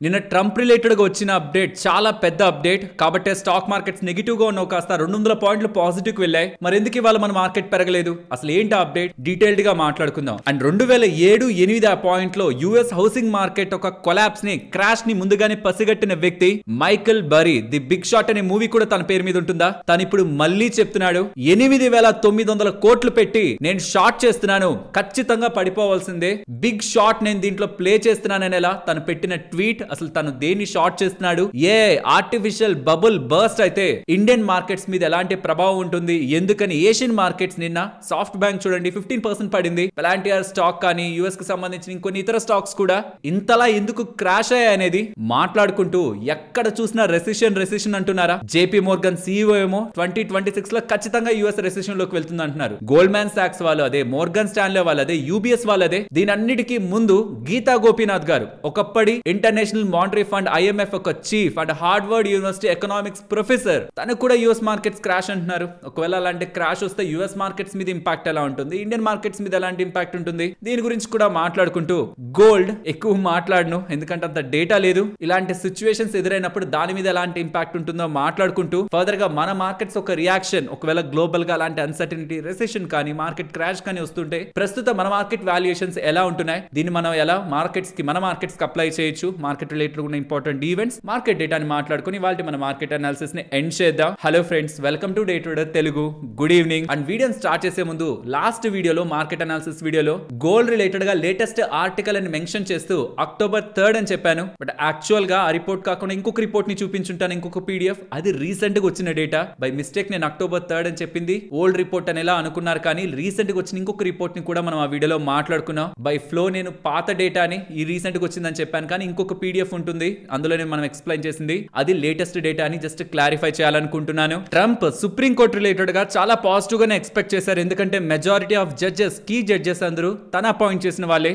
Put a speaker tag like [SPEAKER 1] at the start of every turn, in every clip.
[SPEAKER 1] నిన్న Trump related గా వచ్చిన అప్డేట్ చాలా పెద్ద అప్డేట్ కాబట్టి స్టాక్ మార్కెట్స్ నెగిటివ్ గా ఉన్న కాస్త 200 పాయింట్లు పాజిటివ్ కి వెళ్ళాయి. మరి ఎందుకు ఇవాళ మన మార్కెట్ పెరగలేదు, అసలు ఏంటి అప్డేట్ డీటెయిల్డ్ గా మాట్లాడుకుందాం. అండ్ 2007-8 ఆ పాయింట్ లో యుఎస్ హౌసింగ్ మార్కెట్ ఒక కొలాప్స్ ని క్రాష్ ని ముందుగానే పసిగట్టిన వ్యక్తి Michael Burry. The Big Short అనే మూవీ కూడా తన పేరు మీద ఉంటుందా? తను ఇప్పుడు మళ్ళీ చెప్తున్నాడు 8,900 కోట్లు పెట్టి నేను షార్ట్ చేస్తున్నాను, ఖచ్చితంగా పడిపోవాల్సిందే, బిగ్ షాట్ నేను దీంట్లో ప్లే చేస్తున్నాననేలా తను పెట్టిన ట్వీట్. అసలు తను దేన్ని షార్ట్ చేస్తున్నాడు, ఏ ఆర్టిఫిషియల్ బబుల్ బర్స్ట్ అయితే ఇండియన్ మార్కెట్స్ మీద ఎలాంటి ప్రభావం ఉంటుంది, ఎందుకని ఏషియన్ మార్కెట్స్ నిన్న సాఫ్ట్ బ్యాంక్ చూడండి 15% పడింది, పెలాంటియర్ స్టాక్ కానీ యుఎస్ కి సంబంధించిన ఇంకొన్ని ఇతర స్టాక్స్ కూడా ఇంతలా ఎందుకు క్రాష్ అయ్యాయి అనేది మాట్లాడుకుంటూ ఎక్కడ చూసినా రెసిషన్ అంటున్నారా. జేపీ మోర్గన్ సీఈఓ ఏమో 2026 లో ఖచ్చితంగా యుఎస్ రెసిషన్ లోకి వెళ్తుంది అంటున్నారు. గోల్డ్మాన్ సాక్స్ వాళ్ళు అదే, మోర్గన్ స్టాన్లే వాళ్ళు అదే, యూబీఎస్ వాళ్ళు అదే. దీని అన్నిటికీ ముందు గీతా గోపీనాథ్ గారు ఒకప్పటి ఇంటర్నేషనల్ మానిటరీ ఫండ్ ఐఎంఎఫ్ ఒక chief and Harvard university economics professor, తనకు కూడా యుఎస్ మార్కెట్స్ క్రాష్ అంటున్నారు. ఒకవేళ అలాంటి క్రాష్ వస్తే యుఎస్ మార్కెట్స్ మీద ఇంపాక్ట్ ఎలా ఉంటుంది, ఇండియన్ మార్కెట్స్ మీద ఎలాంటి ఇంపాక్ట్ ఉంటుంది, దీని గురించి కూడా మాట్లాడుకుంటూ గోల్డ్ ఎక్కువ మాట్లాడను ఎందుకంటే అంత డేటా లేదు, ఇలాంటి సిచ్యువేషన్స్ ఎదురైనప్పుడు దాని మీద ఎలాంటి ఇంపాక్ట్ ఉంటుందో మాట్లాడుకుంటూ ఫర్దర్ గా మన మార్కెట్స్ ఒక రియాక్షన్, ఒకవేళ గ్లోబల్ గా అలాంటి అన్సర్టనిటీ రెసెషన్ కానీ మార్కెట్ క్రాష్ కానీ వస్తుంటే ప్రస్తుతం మన మార్కెట్ వాల్యుయేషన్స్ ఎలా ఉంటున్నాయి, దీన్ని మనం ఎలా మార్కెట్స్ కి మన మార్కెట్స్ కి అప్లై చేయొచ్చు, మార్కెట్ రిలేటెడ్ ఉన్న ఇంపార్టెంట్ ఈవెంట్స్ మార్కెట్ డేటాని మాట్లాడుకుని వాళ్ళ మన మార్కెట్ అనాలిసిస్ ని ఎండ్ చేద్దాం. Hello friends, welcome to day trader Telugu. Good evening. And వీడియోని స్టార్ట్ చేసే ముందు లాస్ట్ వీడియోలో మార్కెట్ అనాలిసిస్ వీడియోలో గోల్డ్ రిలేటెడ్ గా లేటెస్ట్ ఆర్టికల్ అని మెన్షన్ చేస్తూ October 3rd అని చెప్పాను. బట్ యాక్చువల్ గా ఆ రిపోర్ట్ కాకుండా ఇంకొక రిపోర్ట్ ని చూపించుంటాను, ఇంకొక పీడిఎఫ్, అది రీసెంట్ గా వచ్చిన డేటా. బై మిస్టేక్ నేను October 3rd అని చెప్పింది ఓల్డ్ రిపోర్ట్ అని ఎలా అనుకున్నారు, కానీ రీసెంట్ గా వచ్చిన ఇంకొక రిపోర్ట్ ని కూడా మనం ఆ వీడియోలో మాట్లాడుకున్నాం. బై ఫ్లో నేను పాత డేటాని ఈ రీసెంట్ గా వచ్చిందని చెప్పాను, కానీ ఇంకొక పీడిఎఫ్ ఉంటుంది, అందులోనే మనం ఎక్స్ప్లెయిన్ చేసింది అది లేటెస్ట్ డేటా అని జస్ట్ క్లారిఫై చేయాలనుకుంటున్నాను. ట్రంప్ సుప్రీం కోర్టు రిలేటెడ్ గా చాలా పాజిటివ్ గానే ఎక్స్పెక్ట్ చేశారు, ఎందుకంటే majority of judges, key judges అందరూ తన అపాయింట్ చేసిన వాళ్ళే,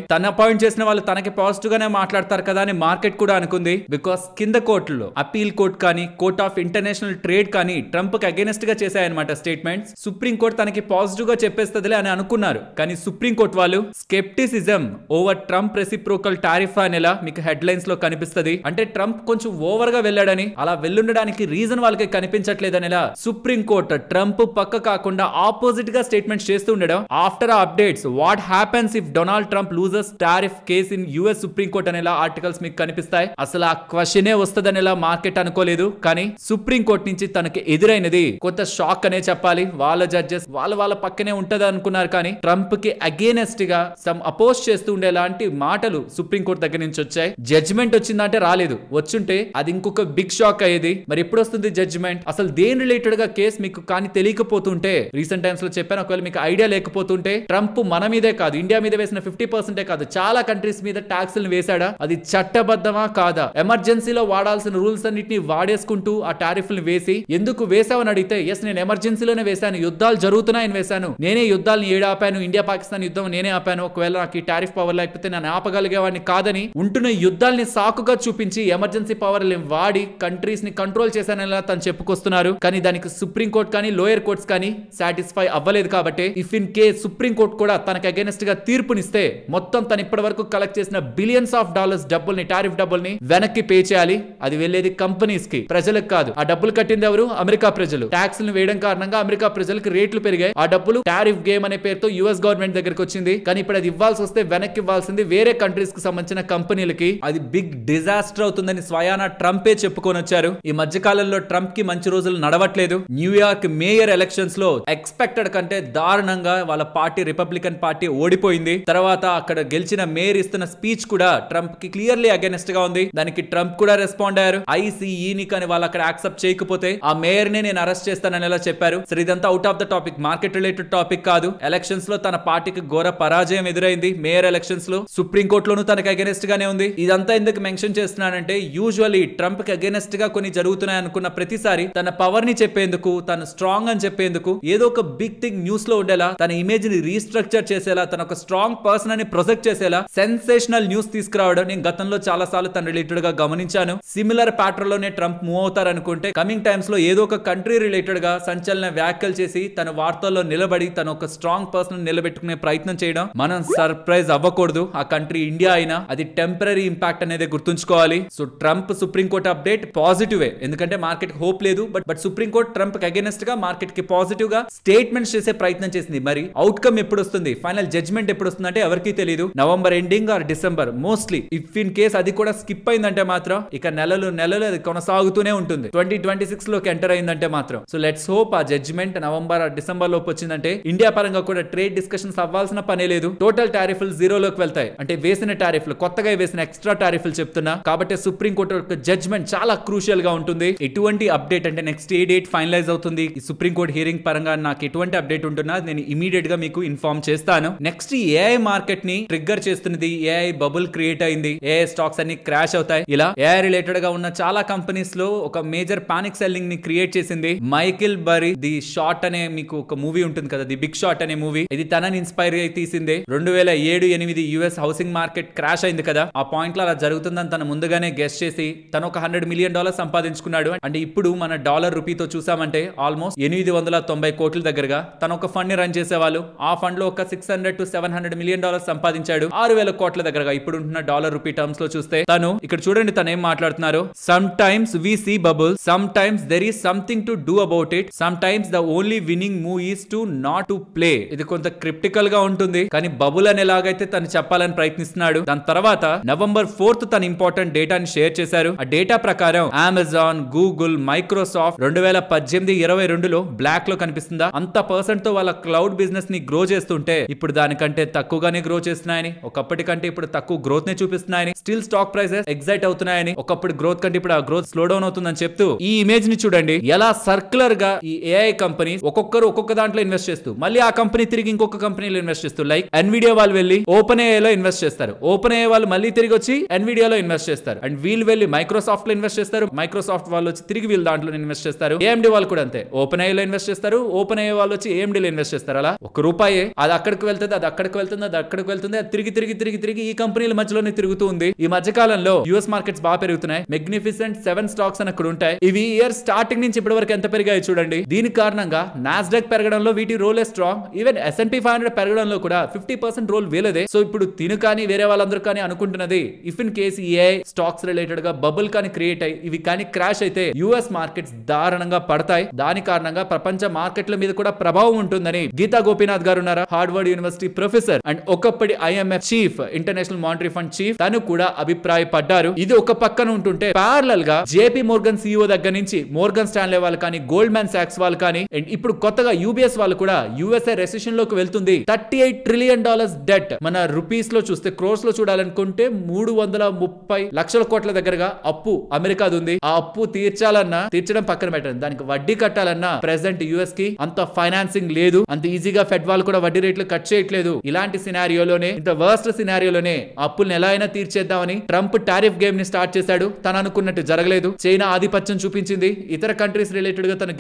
[SPEAKER 1] తనకి పాజిటివ్ గానే మాట్లాడతారు కదా అని మార్కెట్ కూడా అనుకుంది. బికాస్ కింద కోర్టులో అపీల్ కోర్ట్ కానీ కోర్ట్ ఆఫ్ ఇంటర్నేషనల్ ట్రేడ్ కానీ ట్రంప్ కి అగేనెస్ట్ గా చేశాయన్నమాట స్టేట్మెంట్స్. సుప్రీం కోర్టు తనకి పాజిటివ్ గా చెప్పేస్తుందిలే అని అనుకున్నారు, కానీ సుప్రీం కోర్టు వాళ్ళు scepticism over Trump reciprocal tariff అనేలా మీకు హెడ్ లైన్స్ లో కనిపిస్తుంది. అంటే ట్రంప్ కొంచెం ఓవర్ గా వెళ్ళాడని, అలా వెళ్ళుండడానికి రీజన్ వాళ్ళకి కనిపించట్లేదనేలా సుప్రీం కోర్టు ట్రంప్ పక్క కాకుండా ఆపోజిట్ గా స్టేట్మెంట్స్ చేస్తూ ఉండడం. After updates what happens if Donald Trump loses tariff case in US supreme court అనేలా ఆర్టికల్స్ మీకు కనిపిస్తాయి. అసలు ఆ క్వశ్చనే వస్తుందనేలా మార్కెట్ అనుకోలేదు, కానీ సుప్రీం కోర్టు నుంచి తనకి ఎదురైనది కొంత షాక్ అనే చెప్పాలి. వాళ్ళ జడ్జెస్ వాళ్ళ పక్కనే ఉంటది అనుకున్నారు, కానీ ట్రంప్ కి అగేనెస్ట్ గా సమ్ అపోజ్ చేస్తూ ఉండేలాంటి మాటలు సుప్రీం కోర్టు దగ్గర నుంచి వచ్చాయి. జడ్జిమెంట్ వచ్చిందంటే రాలేదు, వచ్చుంటే అది ఇంకొక బిగ్ షాక్ అయ్యేది. మరి ఎప్పుడు వస్తుంది జడ్జిమెంట్, అసలు దేని రిలేటెడ్ గా కేసు మీకు కానీ తెలియకపోతుంటే, రీసెంట్ టైమ్స్ లో చెప్పాను, ఒకవేళ మీకు ఐడియా లేకపోతుంటే ట్రంప్ మన మీదే కాదు, ఇండియా మీద వేసిన 50% కాదు, చాలా కంట్రీస్ మీద ట్యాక్స్ వేసాడా, అది చట్టబద్ధమా కాదా, ఎమర్జెన్సీలో వాడాల్సిన రూల్స్ అన్నిటిని వాడేసుకుంటూ ఆ టారిఫ్ వేసి ఎందుకు వేసావని అడిగితే ఎస్ నేను ఎమర్జెన్సీలోనే వేశాను, యుద్ధాలు జరుగుతున్నాయని వేశాను, నేనే యుద్ధాలను ఆపాను, ఇండియా పాకిస్తాన్ యుద్ధం నేనే ఆపాను, ఒకవేళ నాకు ఈ టారిఫ్ పవర్ లేకపోతే నేను ఆపగలిగేవాడిని కాదని ఉంటున్న యుద్ధాలని సాకుగా చూపించి ఎమర్జెన్సీ పవర్ వాడి కంట్రీస్ ని కంట్రోల్ చేశానని తను చెప్పుకొస్తున్నారు. కానీ దానికి సుప్రీం కోర్ట్ కానీ లోయర్ కోర్ట్స్ కానీ సాటిస్ఫై అవ్వలేదు. కాబట్టి if in case supreme court కూడా తనకు అగేనెస్ట్ గా తీర్పునిస్తే మొత్తం తను ఇప్పటి వరకు కలెక్ట్ చేసిన బిలియన్స్ ఆఫ్ డాలర్స్ డబ్బుల్ని, టారిఫ్ డబ్బుల్ని వెనక్కి పే చేయాలి. అది వెళ్ళేది కంపెనీస్ కి, ప్రజలకు కాదు. ఆ డబ్బులు కట్టింది ఎవరు, అమెరికా ప్రజలు. ట్యాక్స్ వేయడం కారణంగా అమెరికా ప్రజలకు రేట్లు పెరిగాయి, ఆ డబ్బులు టారిఫ్ గేమ్ అనే పేరుతో యుఎస్ గవర్నమెంట్ దగ్గరకు వచ్చింది. కానీ ఇప్పుడు అది ఇవ్వాల్సి వస్తే వెనక్కి ఇవ్వాల్సింది వేరే కంట్రీస్ కి సంబంధించిన కంపెనీలకి. అది బిగ్ డిజాస్టర్ అవుతుందని స్వయానా ట్రంపే చెప్పుకొని వచ్చారు. ఈ మధ్య కాలంలో ట్రంప్ కి మంచి రోజులు నడవట్లేదు. న్యూయార్క్ మేయర్ ఎలక్షన్స్ లో ఎక్స్పెక్టెడ్ కంటే దారుణంగా వాళ్ళ పార్టీ, రిపబ్లికన్ పార్టీ ఓడిపోయింది. తర్వాత అక్కడ గెలిచిన మేయర్ ఇస్తున్న స్పీచ్ కూడా ట్రంప్ కి క్లియర్లీ అగేనెస్ట్ గా ఉంది. దానికి ట్రంప్ కూడా రెస్పాండ్ అయ్యారు. ఐసీఈని కానీ వాళ్ళు అక్కడ యాక్సెప్ట్ చేయకపోతే ఆ మేయర్ నే నేను అరెస్ట్ చేస్తానని ఎలా చెప్పారు. సరే, ఇదంతా out of the topic, market related topic కాదు. ఎలక్షన్స్ లో తన పార్టీకి ఘోర పరాజయం ఎదురైంది. మేయర్ ఎలక్షన్స్ లో సుప్రీం కోర్టులోనూ తనకి అగేనెస్ట్ గానే ఉంది. ఇదంతా ఎందుకు మెన్షన్ చేస్తున్నానంటే యూజువల్లీ ట్రంప్ కి అగేనెస్ట్ గా కొన్ని జరుగుతున్నాయి అనుకున్న ప్రతిసారి తన పవర్ ని చెప్పేందుకు, తను స్ట్రాంగ్ అని చెప్పేందుకు ఏదో ఒక బిగ్ థింగ్ న్యూస్ లో ఉండేలా, తన ఇమేజ్ ని రీస్ట్రక్చర్ చేసేలా, తన ఒక స్ట్రాంగ్ పర్సన్ అని ప్రొజెక్ట్ చేసేలా సెన్సేషనల్ న్యూస్ తీసుకురావడం నేను గతంలో చాలా సార్లు తన రిలేటెడ్ గా గమనించాను. సిమిలర్ ప్యాటర్న్ లోనే ట్రంప్ మూవ్ అవుతారు అనుకుంటే కమింగ్ టైమ్స్ లో ఏదో ఒక కంట్రీ రిలేటెడ్ గా సంచలన వ్యాఖ్యలు చేసి తన వార్తల్లో నిలబడి తన ఒక స్ట్రాంగ్ పర్సన్ నిలబెట్టుకునే ప్రయత్నం చేయడం మనం సర్ప్రైజ్ అవ్వకూడదు. ఆ కంట్రీ ఇండియా అయినా అది టెంపరరీ ఇంపాక్ట్ అనేది గుర్తుంచుకోవాలి. So Trump supreme court update positive, ఎందుకంటే మార్కెట్ హోప్ లేదు. బట్ సుప్రీంకోర్టు ట్రంప్ కి అగైనెస్ట్ గా మార్కెట్ కి పాజిటివ్ గా స్టేట్మెంట్స్ చేసే ప్రయత్నం చేసింది. మరి అవుట్కమ్ ఎప్పుడు వస్తుంది, ఫైనల్ జడ్జ్మెంట్ ఎప్పుడు వస్తుంది అంటే ఎవరికి తెలియదు. November ending or December mostly. If in case అది కూడా స్కిప్ అయిందంటే మాత్రం ఇక నెలలు అది కొనసాగుతూనే ఉంటుంది. 2026 లోకి ఎంటర్ అయిందంటే మాత్రం. సో లెట్స్ హోప్ ఆ జడ్జ్మెంట్ నవంబర్ డిసెంబర్ లోపు వచ్చిందంటే ఇండియా పరంగా కూడా ట్రేడ్ డిస్కషన్స్ అవ్వాల్సిన పనే లేదు. టోటల్ టారిఫ్లు జీరోలోకి వెళ్తాయి. అంటే వేసిన టారిఫ్లు, కొత్తగా వేసిన ఎక్స్ట్రా టారిఫ్లు చెప్తున్నా. కాబట్టి సుప్రీంకోర్టు యొక్క జడ్జ్మెంట్ చాలా క్రూషియల్ గా ఉంటుంది. ఎటువంటి అప్డేట్ అంటే నెక్స్ట్ ఏ డేట్ ఫైనలైజ్ అవుతుంది ఈ సుప్రీంకోర్టు హియరింగ్ పరంగా నాకు ఎటువంటి అప్డేట్ ఉంటున్నా నేను ఇమీడియట్ గా మీకు ఇన్ఫార్మ్ చేస్తాను. నెక్స్ట్ ఏఐ మార్కెట్ ని ట్రిగ్గర్ చేస్తున్నది. ఏఐ బబుల్ క్రియేట్ అయింది. ఏఐ స్టాక్స్ అన్ని క్రాష్ అవుతాయి. ఇలా ఏఐ రిలేటెడ్ గా ఉన్న చాలా కంపెనీస్ లో ఒక మేజర్ పానిక్ సెల్లింగ్ ని క్రియేట్ చేసింది. మైకిల్ బరీ ది షార్ట్ అనే మీకు ఒక మూవీ ఉంటుంది కదా, ది బిగ్ షార్ట్ అనే మూవీ. ఇది తనని ఇన్స్పైర్ అయి తీసిందే. 2007-8 యుఎస్ హౌసింగ్ మార్కెట్ క్రాష్ అయింది కదా, ఆ పాయింట్ లో అలా జరుగుతుందని తను ముందుగానే గెస్ చేసి తను ఒక $100 మిలియన్ సంపాదించుకున్నాడు. అంటే ఇప్పుడు మన డాలర్ రూపీతో చూసామంటే ఆల్మోస్ట్ 890 కోట్ల దగ్గరగా తను ఒక ఫండ్ ని రన్ చేసేవాళ్ళు. ఆ ఫండ్ లో ఒక $600 to $700 మిలియన్ సంపాదించాడు 6,000 కోట్ల దగ్గరగా. ఇప్పుడు ఉంటున్న డాలర్ రూపీ టర్మ్స్ లో చూస్తే తను ఇక్కడ చూడండి తను ఏం మాట్లాడుతున్నారు. Sometimes we see bubble, sometimes there is something to do about it, sometimes the only winning move is to not to play. ఇది కొంత క్రిప్టికల్ గా ఉంటుంది కానీ బబుల్ అనేలాగైతే తను చెప్పాలని ప్రయత్నిస్తున్నాడు. దాని తర్వాత November 4th తన ఇంపార్టెంట్ డేటాని షేర్ చేశారు. ఆ డేటా ప్రకారం అమెజాన్, గూగుల్, మైక్రోసాఫ్ట్ 2018-22లో బ్లాక్ లో కనిపిస్తుందా, అంత పర్సెంట్ తో వాళ్ళ క్లౌడ్ బిజినెస్ ని గ్రో చేస్తుంటే ఇప్పుడు దానికంటే తక్కువగానే గ్రో చేస్తున్నాయని, ఒకప్పటికంటే ఇప్పుడు తక్కువ గ్రోత్ నే చూపిస్తున్నాయని, స్టిల్ స్టాక్ ప్రైసెస్ ఎగ్జైట్ అవుతున్నాయని, ఒకప్పుడు గ్రోత్ కంటే ఇప్పుడు ఆ గ్రోత్ స్లో డౌన్ అవుతుందని చెప్తూ ఈ ఇమేజ్ ని చూడండి ఎలా సర్క్యులర్ గా ఈ ఏఐ కంపెనీ ఒక్కొక్కరు ఒక్కొక్క దాంట్లో ఇన్వెస్ట్ చేస్తూ మళ్ళీ ఆ కంపెనీ తిరిగి ఇంకొక కంపెనీలో ఇన్వెస్ట్ చేస్తూ, లైక్ ఎన్విడియా వాళ్ళు వెళ్ళి ఓపెన్ ఏఐ లో ఇన్వెస్ట్ చేస్తారు, ఓపెన్ ఏఐ వాళ్ళు మళ్ళీ తిరిగి వచ్చి ఎన్విడియాలో ఇన్వెస్ట్ చేస్తారు, అండ్ వీళ్ళు వెళ్ళి మైక్రోసాఫ్ట్ లో ఇన్వెస్ట్ చేస్తారు, మైక్రోసాఫ్ట్ వాళ్ళు వచ్చి తిరిగి వీళ్ళు దాంట్లో ఇన్వెస్ట్ చేస్తారు. ఏఎండి వాళ్ళు కూడా అంతే, ఓపెన్ ఏఐ లో ఇన్వెస్ట్ చేస్తారు, ఓపెన్ ఏఐ వాళ్ళు వచ్చి ఏఎండి లో ఇన్వెస్ట్ చేస్తారు. అలా ₹1 అది అక్కడికి వెళ్తుంది, అది అక్కడికి వెళ్తుంది, అది అక్కడికి వెళ్తుంది, అది తిరిగి తిరిగి తిరిగి తిరిగి ఈ కంపెనీల మధ్యలోనే తిరుగుతూ ఉంది. ఈ మధ్య కాలంలో యుఎస్ మార్కెట్స్ బాగా పెరుగుతున్నాయి. మెగ్నిఫిసెంట్ 7 స్టాక్స్ అని అక్కడ ఉంటాయి. ఇవి ఇయర్ స్టార్టింగ్ నుంచి ఇప్పటి వరకు ఎంత పెరిగాయి చూడండి. దీని కారణంగా నాస్డాక్ పెరగడంలో వీటి రోల్ స్ట్రాంగ్. ఈవెన్ S&P 500 పెరగడంలో కూడా 50% రోల్ వీలదే. సో ఇప్పుడు తిను కానీ వేరే వాళ్ళందరూ కానీ అనుకుంటున్నది, if in case AI stocks related గా బబుల్ కానీ క్రియేట్ అయ్యి ఇవి కానీ క్రాష్ అయితే యుఎస్ మార్కెట్స్ దారుణంగా పడతాయి. దాని కారణంగా ప్రపంచ మార్కెట్ల మీద కూడా ప్రభావం ఉంటుందని గీతా గోపీనాథ్ గారు ఉన్నారా, హార్వర్డ్ యూనివర్సిటీ ప్రొఫెసర్ అండ్ ఒకప్పటి IMF chief, international monetary fund chief, తను కూడా అభిప్రాయపడ్డారు. ఇది ఒక పక్కన ఉంటుంటే ప్యారలల్ గా జేపీ మోర్గన్ CEO దగ్గర నుంచి మోర్గన్ స్టాన్లే వాళ్ళు కానీ, గోల్డ్ మ్యాన్ సాక్స్ వాళ్ళు కానీ, అండ్ ఇప్పుడు కొత్తగా UBS వాళ్ళు కూడా USA రెసెషన్ లోకి వెళ్తుంది. $38 ట్రిలియన్ డెట్. మన రూపీస్ లో చూస్తే క్రోర్స్ లో చూడాలనుకుంటే 330 లక్షల కోట్ల దగ్గరగా అప్పు అమెరికాది ఉంది. ఆ అప్పు తీర్చడం పక్కన పెట్టండి, దానికి వడ్డీ కట్టాలన్నా ప్రెసెంట్ యుఎస్ కి అంత ఫైనాన్సింగ్ లేదు. అంత ఈజీగా ఫెడ్ వాళ్ళు కూడా వడ్డీ రేట్లు కట్ చేయట్లేదు. ఇలాంటి సినారియోలోనే, ఇంత వర్స్ట్ సినారియోలోనే అప్పుల్ని ఎలా అయినా తీర్చేద్దామని ట్రంప్ టారిఫ్ గేమ్ ని స్టార్ట్ చేశాడు. తను అనుకున్నట్టు జరగలేదు. చైనా ఆధిపత్యం చూపించింది. ఇతర కంట్రీస్ రిలేటెడ్ గా తను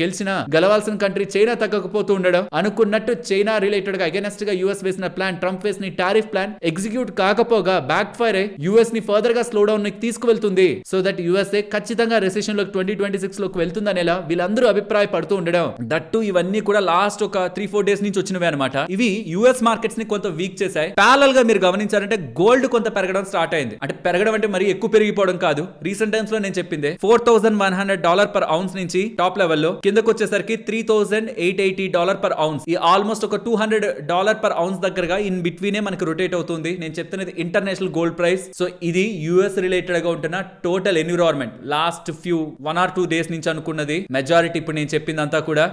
[SPEAKER 1] గెలవాల్సిన కంట్రీ చైనా తగ్గకపోతూ ఉండడం, అనుకున్నట్టు చైనా రిలేటెడ్ గా అగైనెస్ట్ గా యుఎస్ వేసిన ప్లాన్, ట్రంప్ వేసిన టారిఫ్ ప్లాన్ ఎగ్జిక్యూట్ కాకపోగా బ్యాక్ ఫైర్ అయ్యి యుఎస్ ని ఫర్దర్ గా స్లో డౌన్ ని తీసుకువెళ్తుంది. సో దట్ యుఎస్ఏ ఖచ్చితంగా రెసెషన్ లోకి 2026 లోకి వెళ్తుందనేలా వీళ్ళందరూ అభిప్రాయపడుతూ ఉండడం. దట్టు ఇవన్నీ కూడా లాస్ట్ ఒక 3-4 డేస్ నుంచి వచ్చినవే అనమాట. ఇవి యుఎస్ మార్కెట్స్ ని కొంత వీక్ చేశాయి. ప్యారలల్ గా మీరు గమనించారంటే గోల్డ్ కొంత పెరగడం స్టార్ట్ అయింది. అంటే పెరగడం అంటే మరి ఎక్కువ పెరిగిపోవడం కాదు. రీసెంట్ టైమ్స్ లో నేను చెప్పింది $4,100 per ounce నుంచి టాప్ లెవెల్ లో కిందకు వచ్చేసరికి $3,880 per ounce. ఈ ఆల్మోస్ట్ ఒక $200 per ounce దగ్గరగా ఇన్ బిట్వీనే మనకి రొటేట్ అవుతుంది. నేను చెప్తున్నది ఇంటర్నేషనల్ గోల్డ్ ప్రైస్. సో ఇది యుఎస్ రిలేటెడ్ గా ఉంటున్న total environment last 1 or 2 days నుంచి అనుకున్నది మెజారిటీ ఇప్పుడు నేను చెప్పిందంతా కూడా.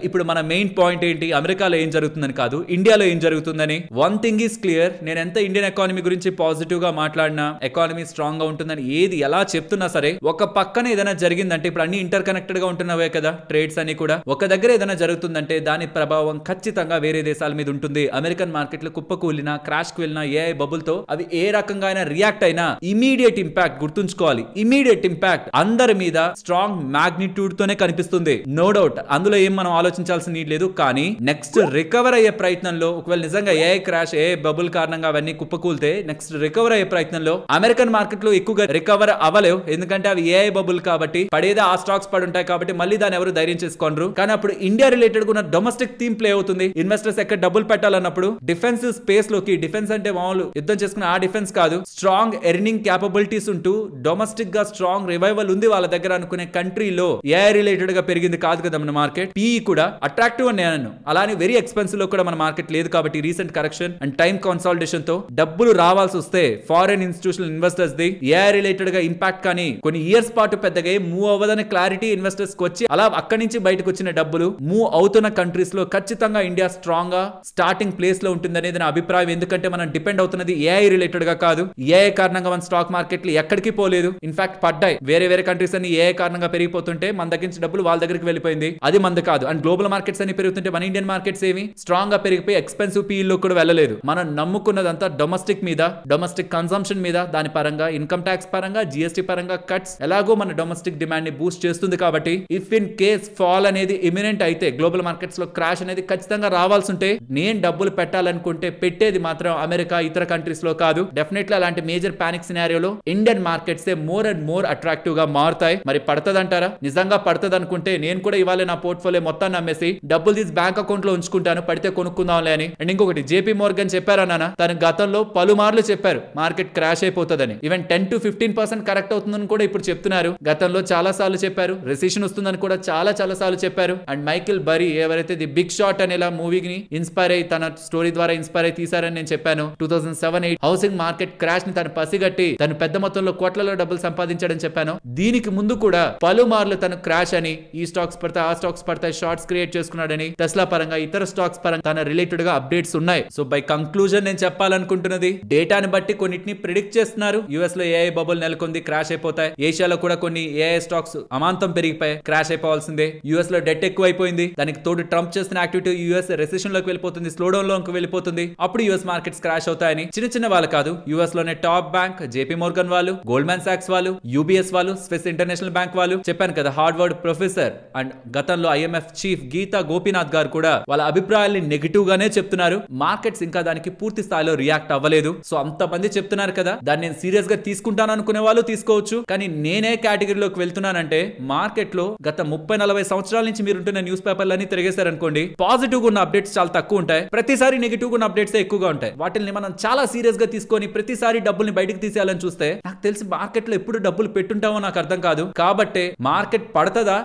[SPEAKER 1] ఇప్పుడు మన మెయిన్ పాయింట్ ఏంటి, అమెరికాలో ఏం జరుగుతుందని కాదు, ఇండియాలో ఏం జరుగుతుందని. వన్ థింగ్ ఈస్ క్లియర్, నేను ఎంత ఇండియన్ ఎకానమీ గురించి పాజిటివ్ గా మాట్లాడినా, ఎకానమీ స్ట్రాంగ్ గా ఉంటుందని ఏది ఎలా చెప్తున్నా సరే, ఒక పక్కన ఏదైనా జరిగిందంటే ఇప్పుడు అన్ని ఇంటర్ కనెక్టెడ్ గా ఉంటున్నవే కదా ట్రేడ్స్ అన్ని కూడా, ఒక దగ్గర ఏదైనా జరుగుతుందంటే దాని ప్రభావం ఖచ్చితంగా వేరే దేశాల మీద ఉంటుంది. అమెరికన్ మార్కెట్లు కుప్పకూలినా, క్రాష్ కు వెళ్ళినా, ఏఐ బబుల్ తో అవి ఏ రకంగా అయినా రియాక్ట్ అయినా ఇమీడియట్ ఇంపాక్ట్ గుర్తుంచుకోవాలి. ఇమీడియట్ ఇంపాక్ట్ అందరి మీద స్ట్రాంగ్ మ్యాగ్నిట్యూడ్ తోనే కనిపిస్తుంది. నో డౌట్, అందులో ఏం మనం ఆలోచించాల్సిన నీడ్ లేదు. కానీ నెక్స్ట్ రికవర్ అయ్యే ప్రయత్నంలో ఒకవేళ నిజంగా ఏఐ క్రాష్, ఏఐ బబుల్ కారణంగా అవన్నీ కుప్పకూలితే నెక్స్ట్ రికవర్ అయ్యే ప్రయత్నంలో అమెరికన్ మార్కెట్ లో ఎక్కువగా రికవర్ అవ్వలేవు. ఎందుకంటే అవి ఏఐ బబుల్ కాబట్టి పడేదా ఆ స్టాక్స్ పడి ఉంటాయి కాబట్టి మళ్ళీ దాన్ని ఎవరు ధైర్యం చేసుకోనరు. కానీ అప్పుడు ఇండియా రిలేటెడ్ ఉన్న డొమెస్టిక్ థీమ్ ప్లే అవుతుంది. ఇన్వెస్టర్స్ ఎక్కడ డబ్బులు పెట్టాలన్నప్పుడు డిఫెన్స్ స్పేస్ లోకి, డిఫెన్స్ అంటే మామూలు యుద్ధం చేసుకున్న ఆ డిఫెన్స్ కాదు, స్ట్రాంగ్ ఎర్నింగ్ క్యాపబిలిటీస్ ఉంటూ డొమెస్టిక్ గా స్ట్రాంగ్ రివైవల్ ఉంది వాళ్ళ దగ్గర అనుకునే కంట్రీలో ఏఐ రిలేటెడ్ గా పెరిగింది కాదు కదా మన మార్కెట్. పీఈ కూడా అట్రాక్టివ్ అని నేను అలానే వెరీ ఎక్స్పెన్సివ్ లో కూడా మన మార్కెట్ లేదు కాబట్టి recent correction and time consolidation తో డబ్బులు రావాల్సి వస్తే foreign institutional investors the AI related గా ఇంపాక్ట్ కానీ కొన్ని ఇయర్స్ పాటు పెద్దగా మూవ్ అవ్వదని క్లారిటీ ఇన్వెస్టర్స్ కి వచ్చి అలా అక్కడి నుంచి బయటకు వచ్చిన డబ్బులు మూవ్ అవుతున్న కంట్రీస్ లో ఖచ్చితంగా ఇండియా స్ట్రాంగ్ గా స్టార్టింగ్ ప్లేస్ లో ఉంటుంది అనేది నా అభిప్రాయం. ఎందుకంటే మనం డిపెండ్ అవుతున్నది ఏఐ రిలేటెడ్ గా కాదు. ఏఐ కారణంగా మన స్టాక్ మార్కెట్లు ఎక్కడికి పోలేదు, ఇన్ఫాక్ట్ పడ్డాయి. వేరే కంట్రీస్ అన్ని ఏఐ కారణంగా పెరిగిపోతుంటే మన దగ్గర నుంచి డబ్బులు వాళ్ళ దగ్గరికి వెళ్ళిపోయింది, అది మంది కాదు. అండ్ గ్లోబల్ మార్కెట్స్ అన్ని పెరుగుతుంటే మన ఇండియన్ మార్కెట్స్ ఏమి స్ట్రాంగ్ గా పెరిగిపోయి ఎక్స్పెన్సివ్ పీఈలో కూడా వెళ్ళలేదు. మనం నమ్ముకున్నదంతా డొమెస్టిక్ మీద, డొమెస్టిక్ కన్సంప్షన్ మీద, దాని పరంగా ఇన్కమ్ ట్యాక్స్ పరంగా, జిఎస్టీ పరంగా కట్స్ ఎలాగో మన డొమెస్టిక్ డిమాండ్ ని బూస్ట్ చేస్తుంది. కాబట్టి ఇఫ్ ఇన్ కేస్ ఫాల్ అనేది ఇమినెంట్ అయితే, గ్లోబల్ మార్కెట్స్ లో క్రాష్ అనేది ఖచ్చితంగా రావాల్సి ఉంటే, నేను డబ్బులు పెట్టాలనుకుంటే పెట్టేది మాత్రం అమెరికా ఇతర కంట్రీస్ లో కాదు. డెఫినెట్లీ అలాంటి మేజర్ పానిక్ సినారియోలో Indian markets more and more attractive గా మారుతాయి. మరి పడుతుందంటారా? నిజంగా పడుతుంది అనుకుంటే నేను కూడా ఇవాళ నా పోర్ట్ఫోలియో మొత్తాన్ని అమ్మేసి డబ్బులు తీసి బ్యాంక్ అకౌంట్ లో ఉంచుకుంటాను, పడితే కొనుక్కుందాంలే అని. అండ్ ఇంకొకటి, జేపీ మోర్గన్ చెప్పారా నాన్న, తన గతంలో పలుమార్లు చెప్పారు మార్కెట్ క్రాష్ అయిపోతుందని. ఈవెన్ 10 to 15% కరెక్ట్ అవుతుందని కూడా ఇప్పుడు చెప్తున్నారు. గతంలో చాలా సార్లు చెప్పారు. రెసిషన్ వస్తుందని కూడా చాలా సార్లు చెప్పారు. అండ్ మైకిల్ బరీ ఎవరైతే ది బిగ్ షాట్ అనేలా మూవీని ఇన్స్పైర్ అయ్యి తన స్టోరీ ద్వారా ఇన్స్పైర్ అయ్యి తీశారని నేను చెప్పాను. 2007-8 హౌసింగ్ మార్కెట్ క్రాష్ ని తను పసిగట్టి తను పెద్ద మొత్తంలో కోట్లలో డబ్బులు సంపాదించాడని చెప్పాను. దీనికి ముందు కూడా పలుమార్లు తను క్రాష్ అని, ఈ స్టాక్స్ పడతాయి ఆ స్టాక్స్ పడతాయి షార్ట్స్ క్రియేట్ చేసుకున్నాడని, టెస్లా పరంగా ఇతర స్టాక్స్ పరంగా తన రిలేటెడ్ గా అప్డేట్స్ ఉన్నాయి. సో బై కంక్లూజన్ నేను చెప్పాలనుకుంటున్నది, డేటాని బట్టి కొన్నిటిని ప్రిడిక్ట్ చేస్తున్నారు. యుఎస్ లో ఏఐ బబుల్ నెలకొంది, క్రాష్ అయిపోతాయి. ఏషియాలో కూడా కొన్ని ఏఐ స్టాక్స్ అమాంతం పెరిగిపోయాయి, క్రాష్ అయిపోవాల్సిందే. యుఎస్ లో డెట్ ఎక్కువ అయిపోయింది, దానికి తోడు ట్రంప్ చేస్తున్న యాక్టివిటీ యుఎస్ రెసిషన్ లోకి వెళ్ళిపోతుంది, స్లో డౌన్ లోకి వెళ్ళిపోతుంది. అప్పుడు యుఎస్ మార్కెట్స్ క్రాష్ అవుతాయని చిన్న వాళ్ళు కాదు, యుఎస్ లోనే టాప్ బ్యాంక్ జేపీ మోర్గన్ వాళ్ళు, గోల్డ్మాన్ సాక్స్ వాళ్ళు, యూబీఎస్ వాళ్ళు, స్విస్ ఇంటర్నేషనల్ బ్యాంక్ వాళ్ళు, చెప్పాను కదా హార్వర్డ్ ప్రొఫెసర్ అండ్ గతంలో ఐఎంఎఫ్ చీఫ్ గీతా గోపీనాథ్ గారు కూడా వాళ్ళ అభిప్రాయాల్ని నెగిటివ్ గానే చెప్తున్నారు. మార్కెట్స్ ఇంకా దానికి పూర్తి స్థాయిలో రియాక్ట్ అవ్వలేదు. సో అంతమంది చెప్తున్నారు కదా, దాన్ని నేను సీరియస్ గా తీసుకుంటాను అనుకునే వాళ్ళు తీసుకోవచ్చు. కానీ నేనే కేటగిరీలోకి వెళ్తున్నానంటే, మార్కెట్ లో గత 30-40 సంవత్సరాల నుంచి మీరుంటున్న న్యూస్ పేపర్లన్నీ తిరిగేశారనుకోండి, పాజిటివ్ గా ఉన్న అప్డేట్స్ చాలా తక్కువ ఉంటాయి, ప్రతిసారి నెగిటివ్ గా ఉన్న అప్డేట్స్ ఎక్కువగా ఉంటాయి. వాటిని మనం చాలా సీరియస్ గా తీసుకొని ప్రతిసారి డబ్బుల్ని బయటకు తీసేయాలని చూస్తే, నాకు తెలిసి మార్కెట్ లో ఎప్పుడు డబ్బులు పెట్టుంటామో నాకు అర్థం కాదు. కాబట్టి మార్కెట్ పడదా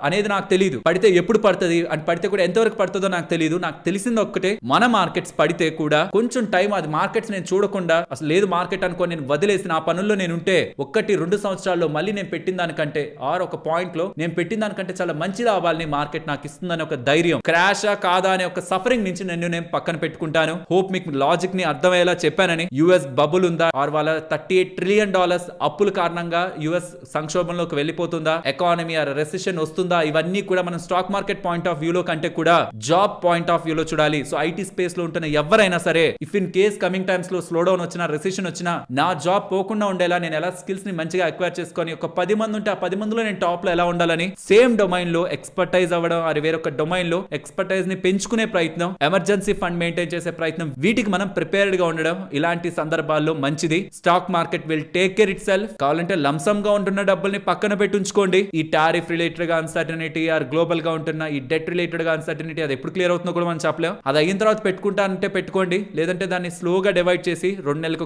[SPEAKER 1] అనేది నాకు తెలియదు, పడితే ఎప్పుడు పడుతుంది అండ్ పడితే కూడా ఎంతవరకు పడుతుందో నాకు తెలియదు. నాకు తెలిసింది ఒక్కటే, మన మార్కెట్స్ పడితే కూడా కొంచెం టైం, అది మార్కెట్స్ నేను చూడకుండా అసలు లేదు మార్కెట్ అనుకో నేను వదిలేసి నా పనుల్లో నేను ఉంటే 1-2 సంవత్సరాల్లో మళ్ళీ నేను పెట్టిన దానికంటే ఒక పాయింట్ లో నేను పెట్టిన దానికంటే చాలా మంచి లాభాలని మార్కెట్ నాకు ఇస్తుందని ఒక ధైర్యం, క్రాషా కాదా అనే ఒక సఫరింగ్ నుంచి నేను పక్కన పెట్టుకుంటాను. హోప్ మీకు లాజిక్ ని అర్థమయ్యేలా చెప్పానని. యుఎస్ బబుల్ ఉందా, ఆర్ వాళ్ళ $38 trillion అప్పుల కారణంగా యుఎస్ సంక్షోభంలోకి వెళ్ళిపోతుందా, ఎకానమీ ఆర్ రెసిషన్ వస్తుందా, ఇవన్నీ కూడా మనం స్టాక్ మార్కెట్ పాయింట్ ఆఫ్ వ్యూలో కంటే కూడా జాబ్ పాయింట్ ఆఫ్ వ్యూలో చూడాలి. సో ఐటీ స్పేస్ లో ఉంటున్న ఎవరైనా సరే, if in case coming times లో స్లో డౌన్ వచ్చినా, రెసిషన్ వచ్చినా, నా జాబ్ పోకుండా ఉండేలా నేను ఎలా స్కిల్స్ ని మంచిగా అక్వైర్ చేసుకొని ఒక 10 మంది ఉంటే ఆ 10 మందిలో నేను టాప్ లో ఎలా ఉండాలని, సేమ్ డొమైన్ లో ఎక్స్పర్టైజ్ అవ్వడం, అది వేరొక డొమైన్ లో ఎక్స్పర్టైజ్ ని పెంచుకునే ప్రయత్నం, ఎమర్జెన్సీ ఫండ్ మెయింటైన్ చేసే ప్రయత్నం, వీటికి మనం ప్రిపేర్డ్ గా ఉండడం ఇలాంటి సందర్భాల్లో మంచిది. Stock market will take care it self. కావాలంటే లంసమ్ గా ఉంటున్న డబ్బుల్ని పక్కన పెట్టి ఉంచుకోండి. ఈ టారిఫ్ రిలేటెడ్ గా అన్సర్టనిటీ ఆర్ గ్లోబల్ గా ఉంటున్న ఈ డెట్ రిలేటెడ్ గా అన్సర్టనిటీ అది ఎప్పుడు క్లియర్ అవుతుందో కూడా మనం చెప్పలేం. అది అయిన తర్వాత పెట్టుకుంటానంటే పెట్టుకోండి, లేదంటే దాన్ని స్లోగా డివైడ్ చేసి 2 నెలలకు